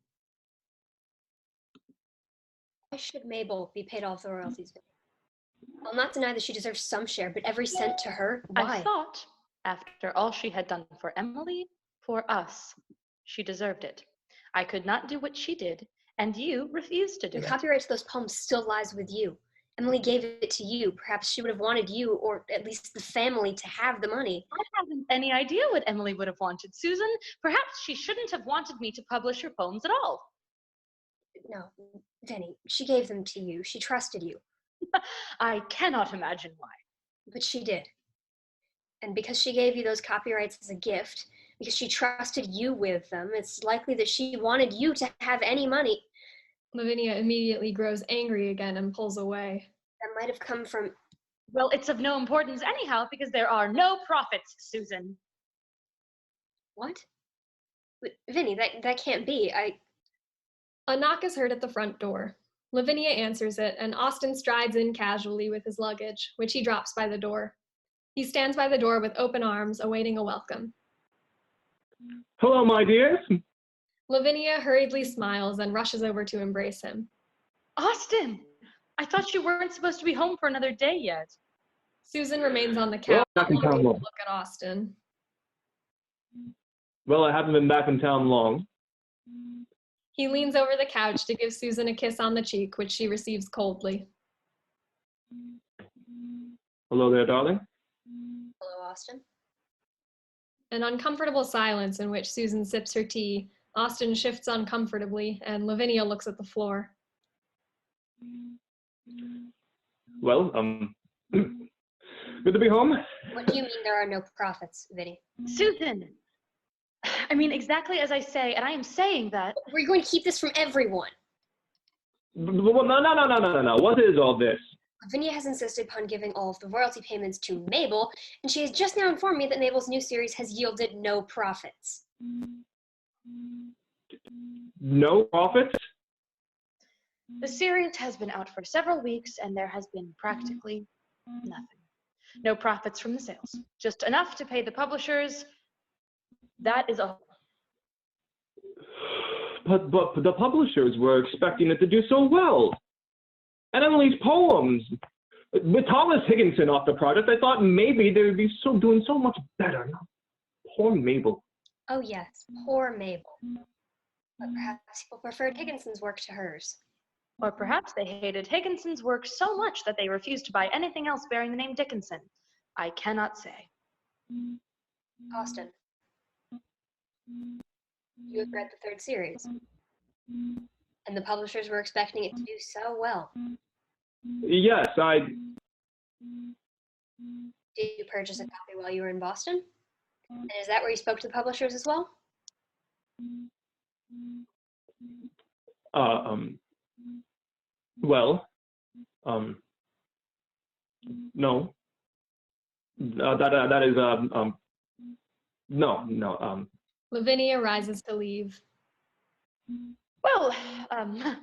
Why should Mabel be paid all of the royalties? I'll not deny that she deserves some share, but every cent to her, why? I thought, after all she had done for Emily, for us, she deserved it. I could not do what she did, and you refused to do The it. copyright to those poems still lies with you. Emily gave it to you. Perhaps she would have wanted you, or at least the family, to have the money. I haven't any idea what Emily would have wanted, Susan. Perhaps she shouldn't have wanted me to publish her poems at all. No, Denny, she gave them to you. She trusted you. I cannot imagine why. But she did. And because she gave you those copyrights as a gift, because she trusted you with them, it's likely that she wanted you to have any money. Lavinia immediately grows angry again and pulls away. That might have come from Well, it's of no importance anyhow, because there are no profits, Susan. What? Vinny, that can't be. A knock is heard at the front door. Lavinia answers it, and Austin strides in casually with his luggage, which he drops by the door. He stands by the door with open arms, awaiting a welcome. Hello, my dears. Lavinia hurriedly smiles and rushes over to embrace him. Austin! I thought you weren't supposed to be home for another day yet. Susan remains on the couch, looking to look at Austin. Well, I haven't been back in town long. He leans over the couch to give Susan a kiss on the cheek, which she receives coldly. Hello there, darling. Hello, Austin. An uncomfortable silence in which Susan sips her tea. Austin shifts uncomfortably, and Lavinia looks at the floor. Well, good to be home. What do you mean there are no profits, Vinny? Susan! I mean, exactly as I say, and I am saying that. We're going to keep this from everyone. Well, no. What is all this? Lavinia has insisted upon giving all of the royalty payments to Mabel, and she has just now informed me that Mabel's new series has yielded no profits. No profits? The series has been out for several weeks, and there has been practically nothing. No profits from the sales. Just enough to pay the publishers. That is all. But the publishers were expecting it to do so well. And Emily's poems. With Thomas Higginson off the project, I thought maybe they would be doing so much better. Poor Mabel. Oh yes, poor Mabel. But perhaps people preferred Higginson's work to hers. Or perhaps they hated Higginson's work so much that they refused to buy anything else bearing the name Dickinson. I cannot say. Austin, you have read the third series, and the publishers were expecting it to do so well. Yes, Did you purchase a copy while you were in Boston? And is that where you spoke to the publishers as well? Well, no. That is, no. Lavinia rises to leave. Well,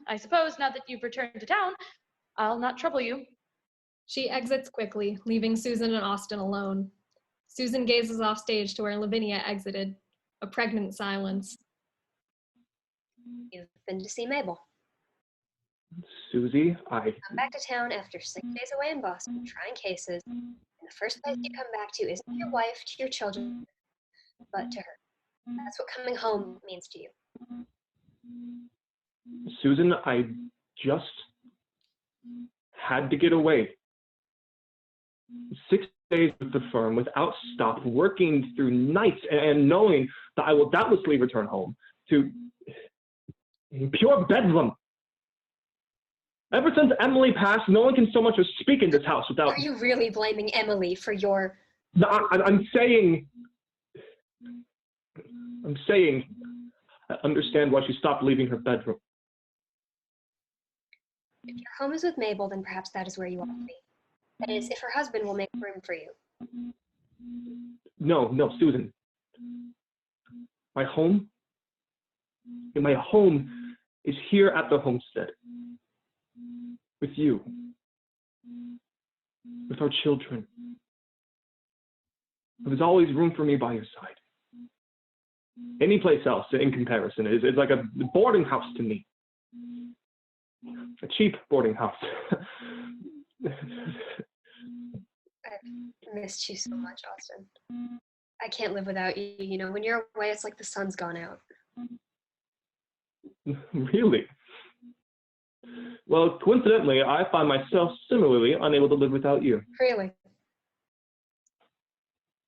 I suppose now that you've returned to town, I'll not trouble you. She exits quickly, leaving Susan and Austin alone. Susan gazes off stage to where Lavinia exited. A pregnant silence. You've been to see Mabel. Susie, Come back to town after 6 days away in Boston, trying cases, and the first place you come back to isn't your wife, to your children, but to her. That's what coming home means to you. Susan, I just had to get away. 6 days with the firm without stop, working through nights and knowing that I will doubtlessly return home to pure bedlam. Ever since Emily passed, no one can so much as speak in this house without... Are you really blaming Emily for your... I'm saying, I understand why she stopped leaving her bedroom. If your home is with Mabel, then perhaps that is where you ought to be. That is, if her husband will make room for you. No, Susan. My home is here at the homestead. With you. With our children. There's always room for me by your side. Any place else, in comparison, is like a boarding house to me. A cheap boarding house. I've missed you so much, Austin. I can't live without you. You know, when you're away, it's like the sun's gone out. Really? Well, coincidentally, I find myself similarly unable to live without you. Really?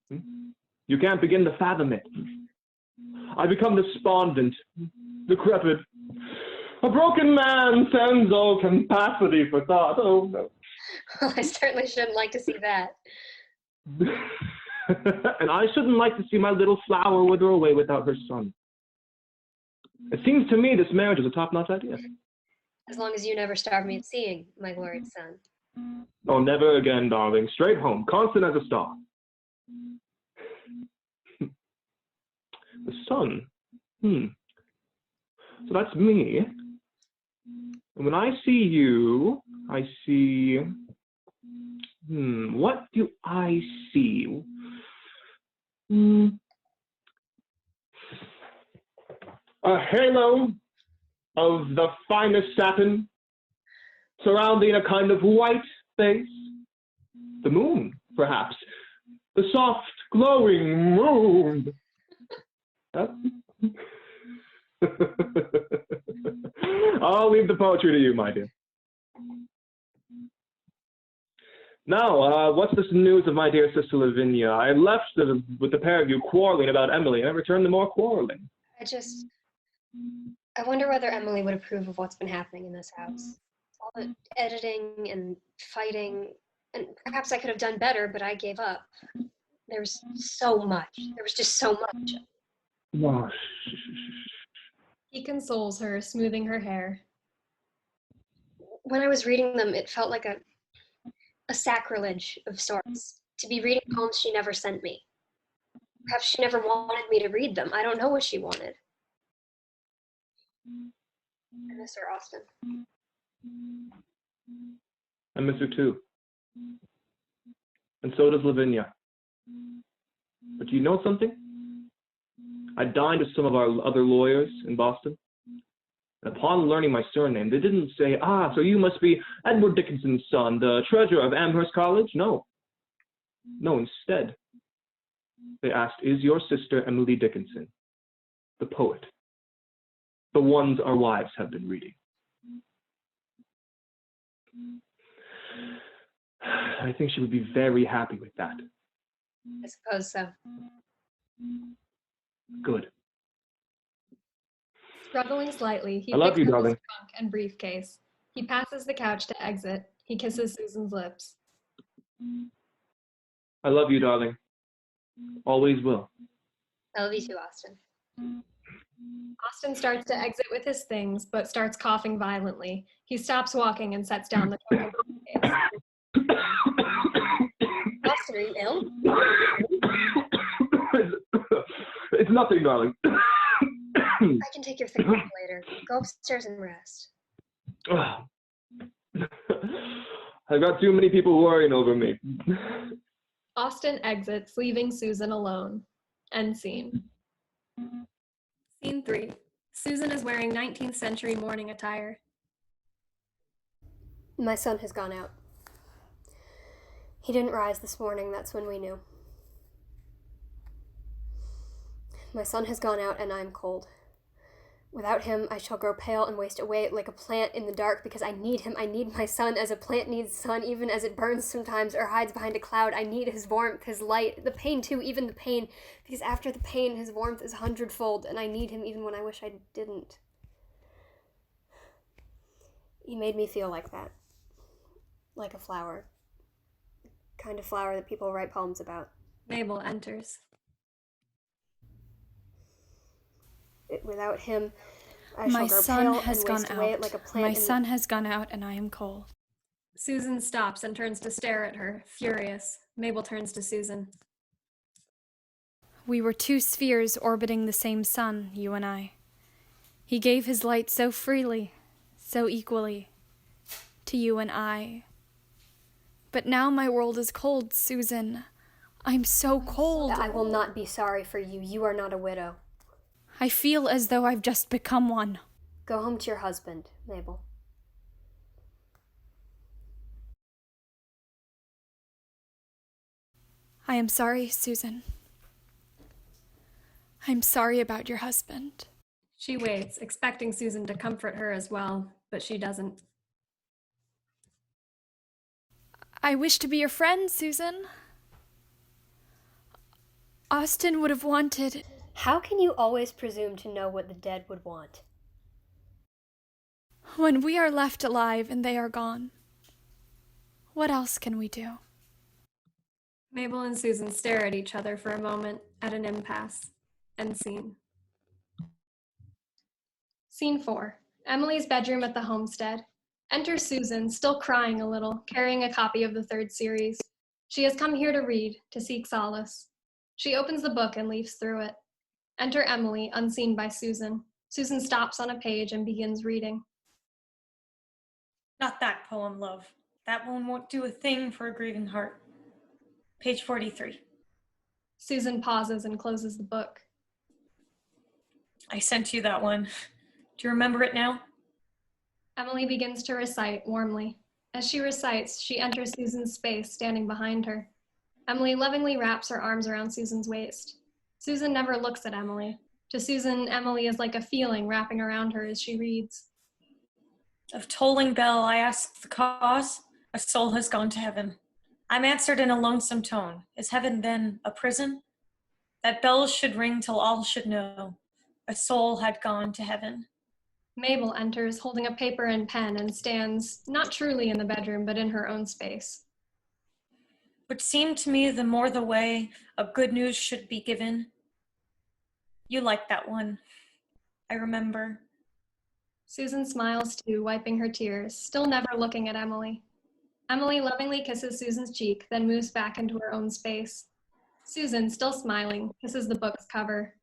You can't begin to fathom it. I become despondent, decrepit. A broken man sends all capacity for thought. Oh, no. Well, I certainly shouldn't like to see that. And I shouldn't like to see my little flower wither away without her son. It seems to me this marriage is a top-notch idea. As long as you never starve me at seeing my glorious son. Oh, never again, darling. Straight home, constant as a star. The sun. So that's me. And when I see you, I see... what do I see? A halo of the finest satin surrounding a kind of white face. The moon, perhaps. The soft, glowing moon. I'll leave the poetry to you, my dear. Now, what's this news of my dear sister Lavinia? I left with the pair of you quarreling about Emily, and I returned to more quarreling. I wonder whether Emily would approve of what's been happening in this house. All the editing and fighting, and perhaps I could have done better, but I gave up. There was so much. There was just so much. Oh, He consoles her, smoothing her hair. When I was reading them, it felt like a sacrilege of sorts, to be reading poems she never sent me. Perhaps she never wanted me to read them. I don't know what she wanted. I miss her, Austin. I miss her too. And so does Lavinia. But do you know something? I dined with some of our other lawyers in Boston. And upon learning my surname, they didn't say, so you must be Edward Dickinson's son, the treasurer of Amherst College? No. No, instead, they asked, is your sister Emily Dickinson, the poet, the ones our wives have been reading? I think she would be very happy with that. I suppose so. Good. Struggling slightly, he I love picks you, up darling. his trunk and briefcase. He passes the couch to exit. He kisses Susan's lips. I love you, darling. Always will. I love you too, Austin. Austin starts to exit with his things, but starts coughing violently. He stops walking and sets down the trunk and briefcase. Austin, are you ill? It's nothing, darling. I can take your things off later. Go upstairs and rest. I've got too many people worrying over me. Austin exits, leaving Susan alone. End scene. Scene 3. Susan is wearing 19th century morning attire. My son has gone out. He didn't rise this morning, that's when we knew. My son has gone out and I am cold. Without him, I shall grow pale and waste away like a plant in the dark because I need him. I need my son as a plant needs sun, even as it burns sometimes or hides behind a cloud. I need his warmth, his light, the pain too, even the pain, because after the pain, his warmth is 100-fold, and I need him even when I wish I didn't. He made me feel like that. Like a flower. Kind of flower that people write poems about. Mabel enters. Without him, I My shall grow son pale has and gone waste away out. like a plant. My son has gone out and I am cold. Susan stops and turns to stare at her, furious. Mabel turns to Susan. We were two spheres orbiting the same sun, you and I. He gave his light so freely, so equally, to you and I. But now my world is cold, Susan. I'm so cold. I will not be sorry for you. You are not a widow. I feel as though I've just become one. Go home to your husband, Mabel. I am sorry, Susan. I'm sorry about your husband. She waits, expecting Susan to comfort her as well, but she doesn't. I wish to be your friend, Susan. Austin would have wanted... How can you always presume to know what the dead would want? When we are left alive and they are gone, what else can we do? Mabel and Susan stare at each other for a moment, at an impasse. End scene. Scene 4. Emily's bedroom at the homestead. Enter Susan, still crying a little, carrying a copy of the third series. She has come here to read, to seek solace. She opens the book and leafs through it. Enter Emily, unseen by Susan. Susan stops on a page and begins reading. Not that poem, love. That one won't do a thing for a grieving heart. Page 43. Susan pauses and closes the book. I sent you that one. Do you remember it now? Emily begins to recite warmly. As she recites, she enters Susan's space, standing behind her. Emily lovingly wraps her arms around Susan's waist. Susan never looks at Emily. To Susan, Emily is like a feeling wrapping around her as she reads. Of tolling bell I ask the cause, a soul has gone to heaven. I'm answered in a lonesome tone. Is heaven then a prison? That bells should ring till all should know, a soul had gone to heaven. Mabel enters, holding a paper and pen, and stands, not truly in the bedroom, but in her own space. Would seem to me the more the way of good news should be given. You like that one, I remember. Susan smiles too, wiping her tears, still never looking at Emily. Emily lovingly kisses Susan's cheek, then moves back into her own space. Susan, still smiling, kisses the book's cover.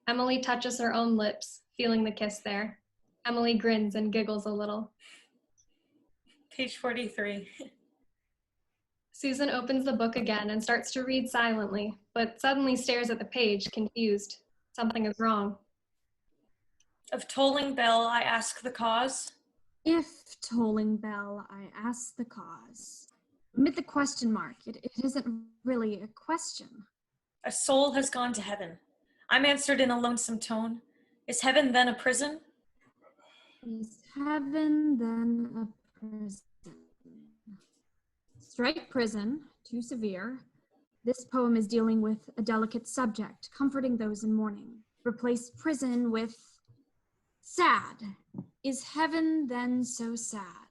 Emily touches her own lips, feeling the kiss there. Emily grins and giggles a little. Page 43. Susan opens the book again and starts to read silently, but suddenly stares at the page, confused. Something is wrong. Of tolling bell I ask the cause. If tolling bell, I ask the cause. Omit the question mark. It isn't really a question. A soul has gone to heaven. I'm answered in a lonesome tone. Is heaven then a prison? Is heaven then a prison? Strike prison, too severe. This poem is dealing with a delicate subject, comforting those in mourning. Replace prison with sad. Is heaven then so sad?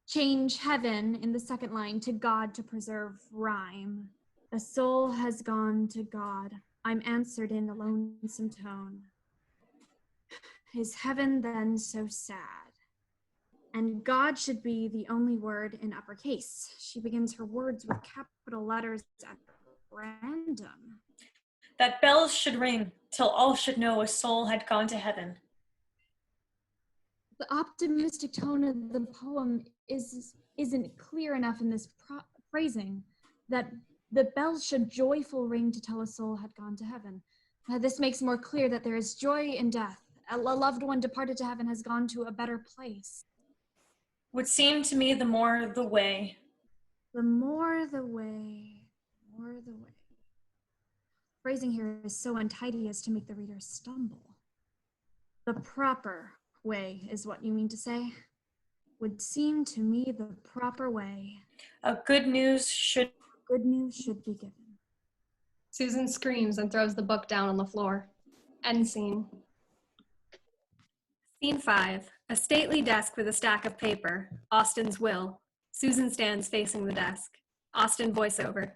Change heaven in the second line to God to preserve rhyme. A soul has gone to God. I'm answered in a lonesome tone. Is heaven then so sad? And God should be the only word in uppercase. She begins her words with capital letters at random. That bells should ring till all should know a soul had gone to heaven. The optimistic tone of the poem isn't clear enough in this phrasing that the bells should joyful ring to tell a soul had gone to heaven. This makes more clear that there is joy in death. A loved one departed to heaven has gone to a better place. Would seem to me the more the way. The more the way, more the way. Phrasing here is so untidy as to make the reader stumble. The proper way is what you mean to say? Would seem to me the proper way. A good news should be given. Susan screams and throws the book down on the floor. End scene. Scene 5. A stately desk with a stack of paper. Austin's will. Susan stands facing the desk. Austin voiceover.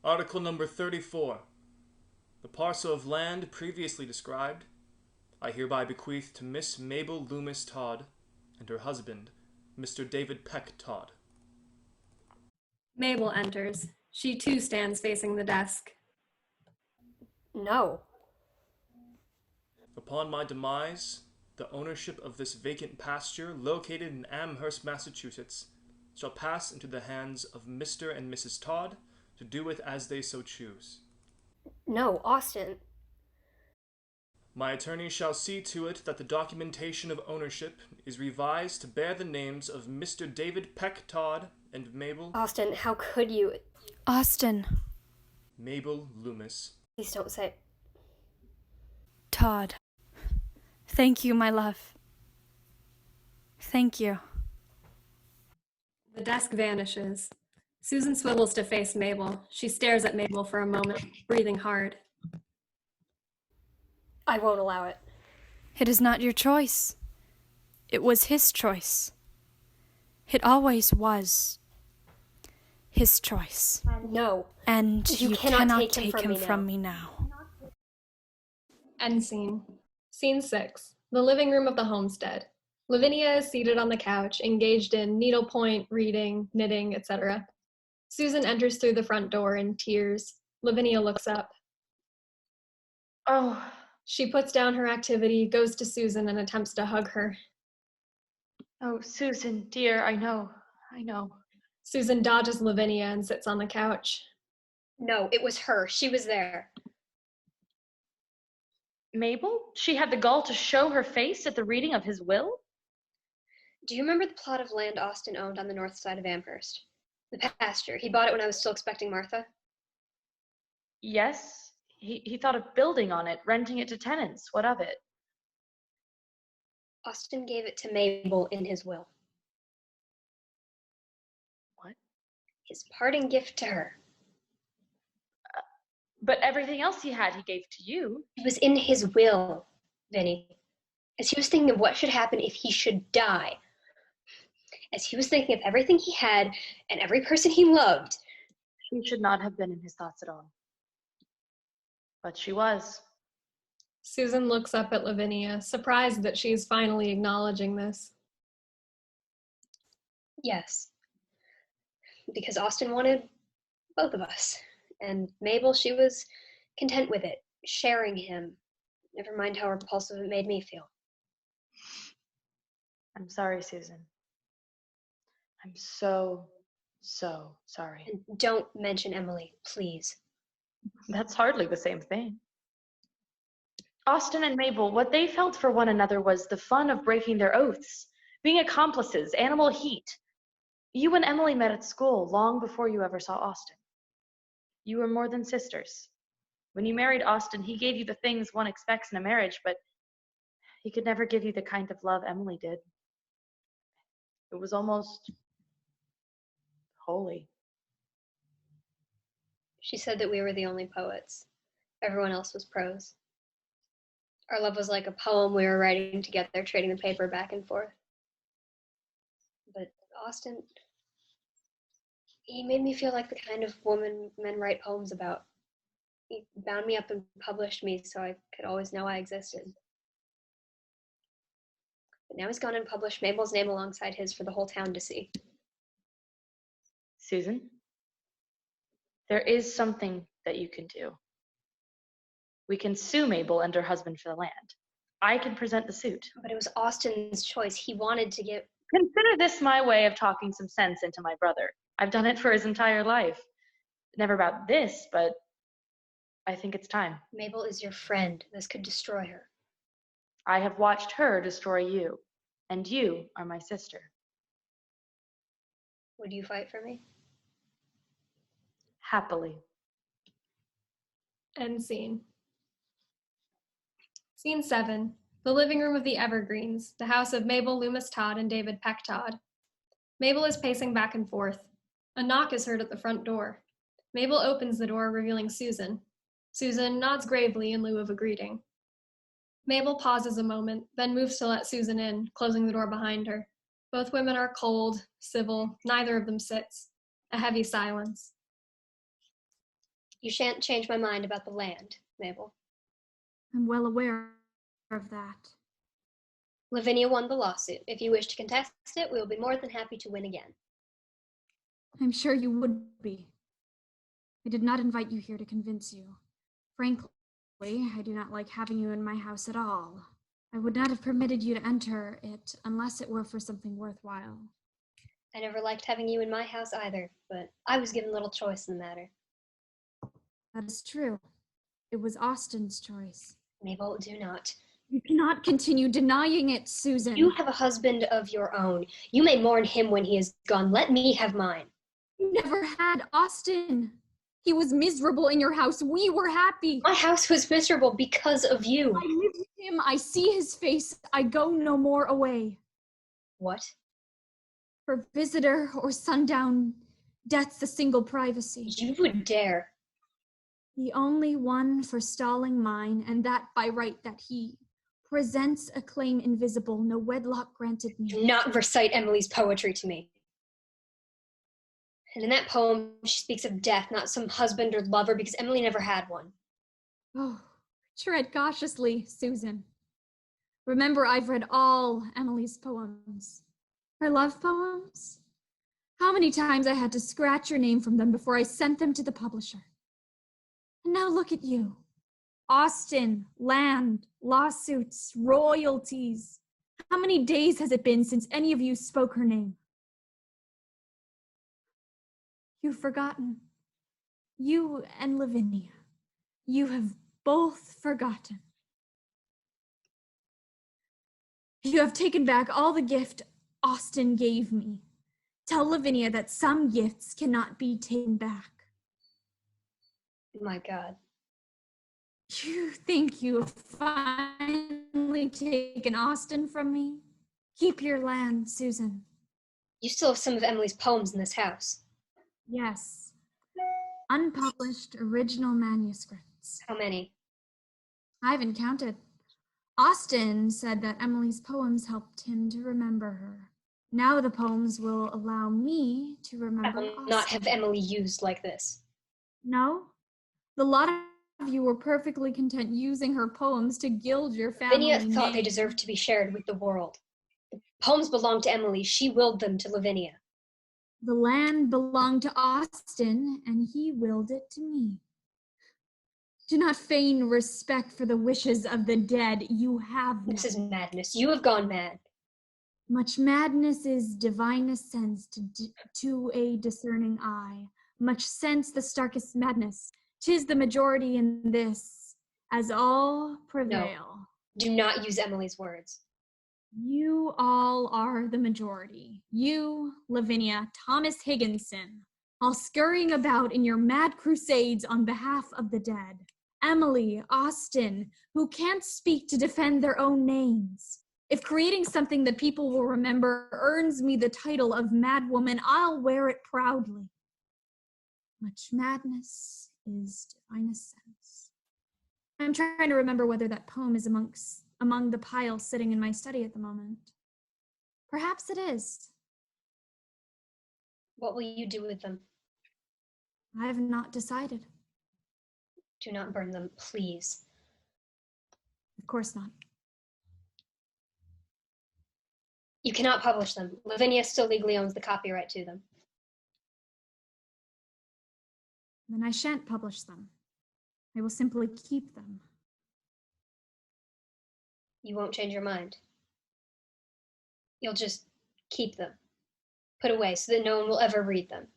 Article number 34. The parcel of land previously described, I hereby bequeath to Miss Mabel Loomis Todd and her husband, Mr. David Peck Todd. Mabel enters. She too stands facing the desk. No. Upon my demise, the ownership of this vacant pasture located in Amherst, Massachusetts, shall pass into the hands of Mr. and Mrs. Todd to do with as they so choose. No, Austin. My attorney shall see to it that the documentation of ownership is revised to bear the names of Mr. David Peck Todd and Mabel... Austin, how could you? Austin. Mabel Loomis. Please don't say... Todd. Thank you, my love. Thank you. The desk vanishes. Susan swivels to face Mabel. She stares at Mabel for a moment, breathing hard. I won't allow it. It is not your choice. It was his choice. It always was his choice. No. And you cannot take him from me me now. End scene. Scene 6. The living room of the homestead. Lavinia is seated on the couch, engaged in needlepoint, reading, knitting, etc. Susan enters through the front door in tears. Lavinia looks up. Oh, She puts down her activity, goes to Susan, and attempts to hug her. oh, Susan, dear, I know. Susan dodges Lavinia and sits on the couch. No, it was her. She was there. Mabel? She had the gall to show her face at the reading of his will? Do you remember the plot of land Austin owned on the north side of Amherst? The pasture. He bought it when I was still expecting Martha. Yes. He thought of building on it, renting it to tenants. What of it? Austin gave it to Mabel in his will. What? His parting gift to her. But everything else he had, he gave to you. It was in his will, Vinny. As he was thinking of what should happen if he should die. As he was thinking of everything he had and every person he loved. She should not have been in his thoughts at all. But she was. Susan looks up at Lavinia, surprised that she's finally acknowledging this. Yes. Because Austin wanted both of us. And Mabel, she was content with it, sharing him. Never mind how repulsive it made me feel. I'm sorry, Susan. I'm so sorry. And don't mention Emily, please. That's hardly the same thing. Austin and Mabel, what they felt for one another was the fun of breaking their oaths, being accomplices, animal heat. You and Emily met at school long before you ever saw Austin. You were more than sisters. When you married Austin, he gave you the things one expects in a marriage, but he could never give you the kind of love Emily did. It was almost holy. She said that we were the only poets. Everyone else was prose. Our love was like a poem we were writing together, trading the paper back and forth. But Austin, he made me feel like the kind of woman men write poems about. He bound me up and published me so I could always know I existed. But now he's gone and published Mabel's name alongside his for the whole town to see. Susan, there is something that you can do. We can sue Mabel and her husband for the land. I can present the suit. But it was Austin's choice. He wanted to give... Consider this my way of talking some sense into my brother. I've done it for his entire life. Never about this, but I think it's time. Mabel is your friend. This could destroy her. I have watched her destroy you, and you are my sister. Would you fight for me? Happily. End scene. Scene 7. The living room of the Evergreens, the house of Mabel, Loomis, Todd, and David Peck Todd. Mabel is pacing back and forth. A knock is heard at the front door. Mabel opens the door, revealing Susan. Susan nods gravely in lieu of a greeting. Mabel pauses a moment, then moves to let Susan in, closing the door behind her. Both women are cold, civil, neither of them sits. A heavy silence. You shan't change my mind about the land, Mabel. I'm well aware of that. Lavinia won the lawsuit. If you wish to contest it, we will be more than happy to win again. I'm sure you would be. I did not invite you here to convince you. Frankly, I do not like having you in my house at all. I would not have permitted you to enter it unless it were for something worthwhile. I never liked having you in my house either, but I was given little choice in the matter. That is true. It was Austin's choice. Mabel, do not. You cannot continue denying it, Susan. You have a husband of your own. You may mourn him when he is gone. Let me have mine. You never had Austin. He was miserable in your house. We were happy. My house was miserable because of you. I live with him. I see his face. I go no more away. What? For visitor or sundown, death's the single privacy. You would dare. The only one for stalling mine, and that by right that he presents a claim invisible, no wedlock granted me. Do not recite Emily's poetry to me. And in that poem, she speaks of death, not some husband or lover, because Emily never had one. Oh, tread cautiously, Susan. Remember, I've read all Emily's poems. Her love poems? How many times I had to scratch your name from them before I sent them to the publisher. And now look at you. Austin, land, lawsuits, royalties. How many days has it been since any of you spoke her name? You've forgotten. You and Lavinia. You have both forgotten. You have taken back all the gift Austin gave me. Tell Lavinia that some gifts cannot be taken back. My God. You think you have finally taken Austin from me? Keep your land, Susan. You still have some of Emily's poems in this house. Yes. Unpublished original manuscripts. How many? I haven't counted. Austin said that Emily's poems helped him to remember her. Now the poems will allow me to remember I will Austin. not have Emily used like this. No? The lot of you were perfectly content using her poems to gild your family Lavinia thought they name. deserved to be shared with the world. The poems belonged to Emily. She willed them to Lavinia. The land belonged to Austin, and he willed it to me. Do not feign respect for the wishes of the dead. You have none. This is madness. You have gone mad. Much madness is divinest sense to a discerning eye. Much sense the starkest madness. 'Tis the majority in this, as all prevail. No, do not use Emily's words. You all are the majority. You, Lavinia, Thomas Higginson, all scurrying about in your mad crusades on behalf of the dead. Emily, Austin, who can't speak to defend their own names. If creating something that people will remember earns me the title of madwoman, I'll wear it proudly. Much madness is divinest sense. I'm trying to remember whether that poem is among the piles sitting in my study at the moment. Perhaps it is. What will you do with them? I have not decided. Do not burn them, please. Of course not. You cannot publish them. Lavinia still legally owns the copyright to them. Then I shan't publish them. I will simply keep them. You won't change your mind. You'll just keep them. Put away so that no one will ever read them.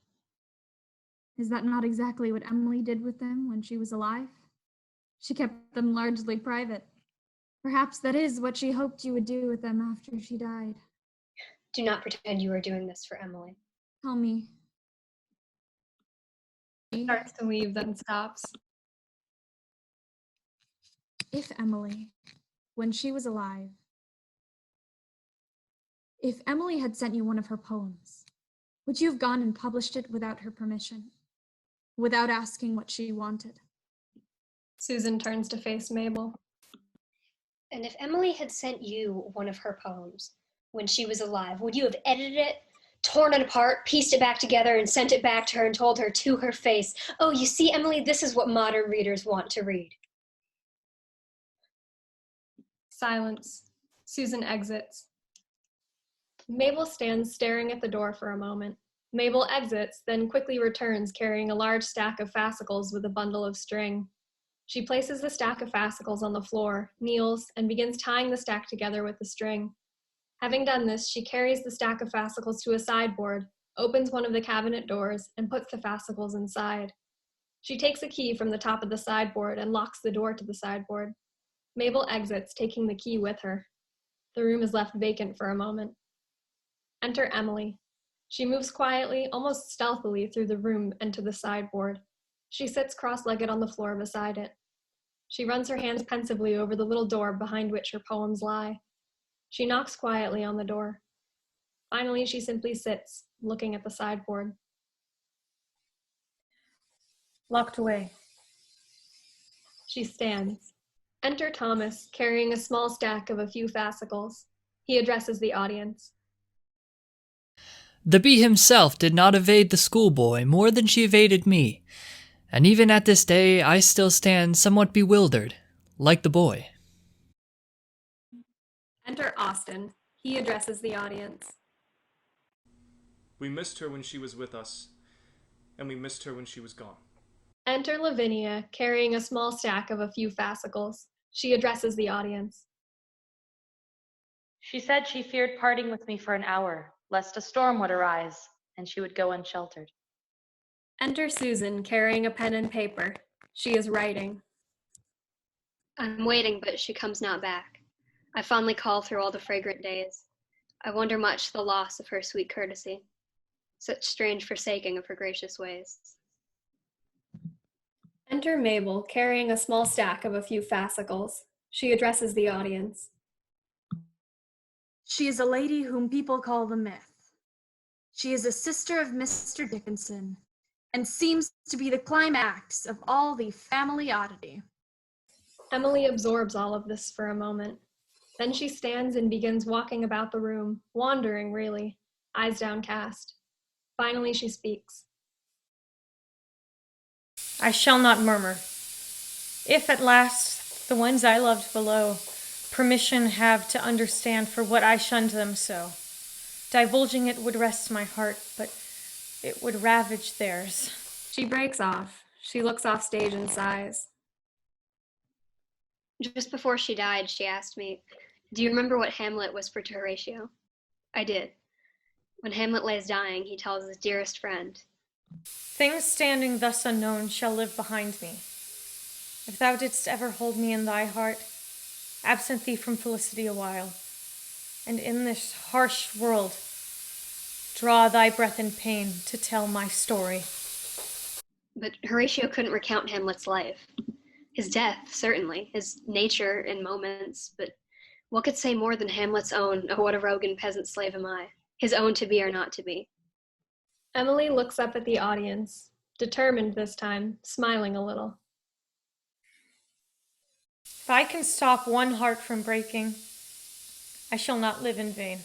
Is that not exactly what Emily did with them when she was alive? She kept them largely private. Perhaps that is what she hoped you would do with them after she died. Do not pretend you are doing this for Emily. Tell me. Starts to leave, then stops. If Emily, when she was alive, if Emily had sent you one of her poems, would you have gone and published it without her permission? Without asking what she wanted? Susan turns to face Mabel. And if Emily had sent you one of her poems when she was alive, would you have edited it, torn it apart, pieced it back together, and sent it back to her and told her to her face, "Oh, you see, Emily, this is what modern readers want to read"? Silence. Susan exits. Mabel stands staring at the door for a moment. Mabel exits, then quickly returns carrying a large stack of fascicles with a bundle of string. She places the stack of fascicles on the floor, kneels, and begins tying the stack together with the string. Having done this, she carries the stack of fascicles to a sideboard, opens one of the cabinet doors, and puts the fascicles inside. She takes a key from the top of the sideboard and locks the door to the sideboard. Mabel exits, taking the key with her. The room is left vacant for a moment. Enter Emily. She moves quietly, almost stealthily, through the room and to the sideboard. She sits cross-legged on the floor beside it. She runs her hands pensively over the little door behind which her poems lie. She knocks quietly on the door. Finally, she simply sits, looking at the sideboard. Locked away. She stands. Enter Thomas, carrying a small stack of a few fascicles. He addresses the audience. The bee himself did not evade the schoolboy more than she evaded me, and even at this day I still stand somewhat bewildered, like the boy. Enter Austin. He addresses the audience. We missed her when she was with us, and we missed her when she was gone. Enter Lavinia, carrying a small stack of a few fascicles. She addresses the audience. She said she feared parting with me for an hour, lest a storm would arise, and she would go unsheltered. Enter Susan, carrying a pen and paper. She is writing. I'm waiting, but she comes not back. I fondly call through all the fragrant days. I wonder much the loss of her sweet courtesy, such strange forsaking of her gracious ways. Enter Mabel, carrying a small stack of a few fascicles. She addresses the audience. She is a lady whom people call the Myth. She is a sister of Mr. Dickinson, and seems to be the climax of all the family oddity. Emily absorbs all of this for a moment. Then she stands and begins walking about the room, wandering really, eyes downcast. Finally, she speaks. I shall not murmur. If at last the ones I loved below permission have to understand for what I shunned them so, divulging it would rest my heart, but it would ravage theirs. She breaks off. She looks off stage and sighs. Just before she died, she asked me, "Do you remember what Hamlet whispered to Horatio?" I did. When Hamlet lays dying, he tells his dearest friend, Things standing thus unknown shall live behind me. If thou didst ever hold me in thy heart, absent thee from felicity a while, and in this harsh world draw thy breath in pain to tell my story. But Horatio couldn't recount Hamlet's life. His death, certainly, his nature in moments, but what could say more than Hamlet's own, "Oh, what a rogue and peasant slave am I," his own to be or not to be? Emily looks up at the audience, determined this time, smiling a little. If I can stop one heart from breaking, I shall not live in vain.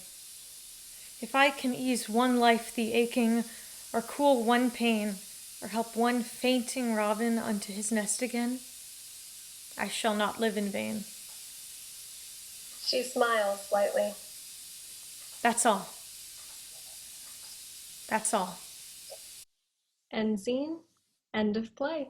If I can ease one life the aching, or cool one pain, or help one fainting robin unto his nest again, I shall not live in vain. She smiles slightly. That's all. That's all. End scene. End of play.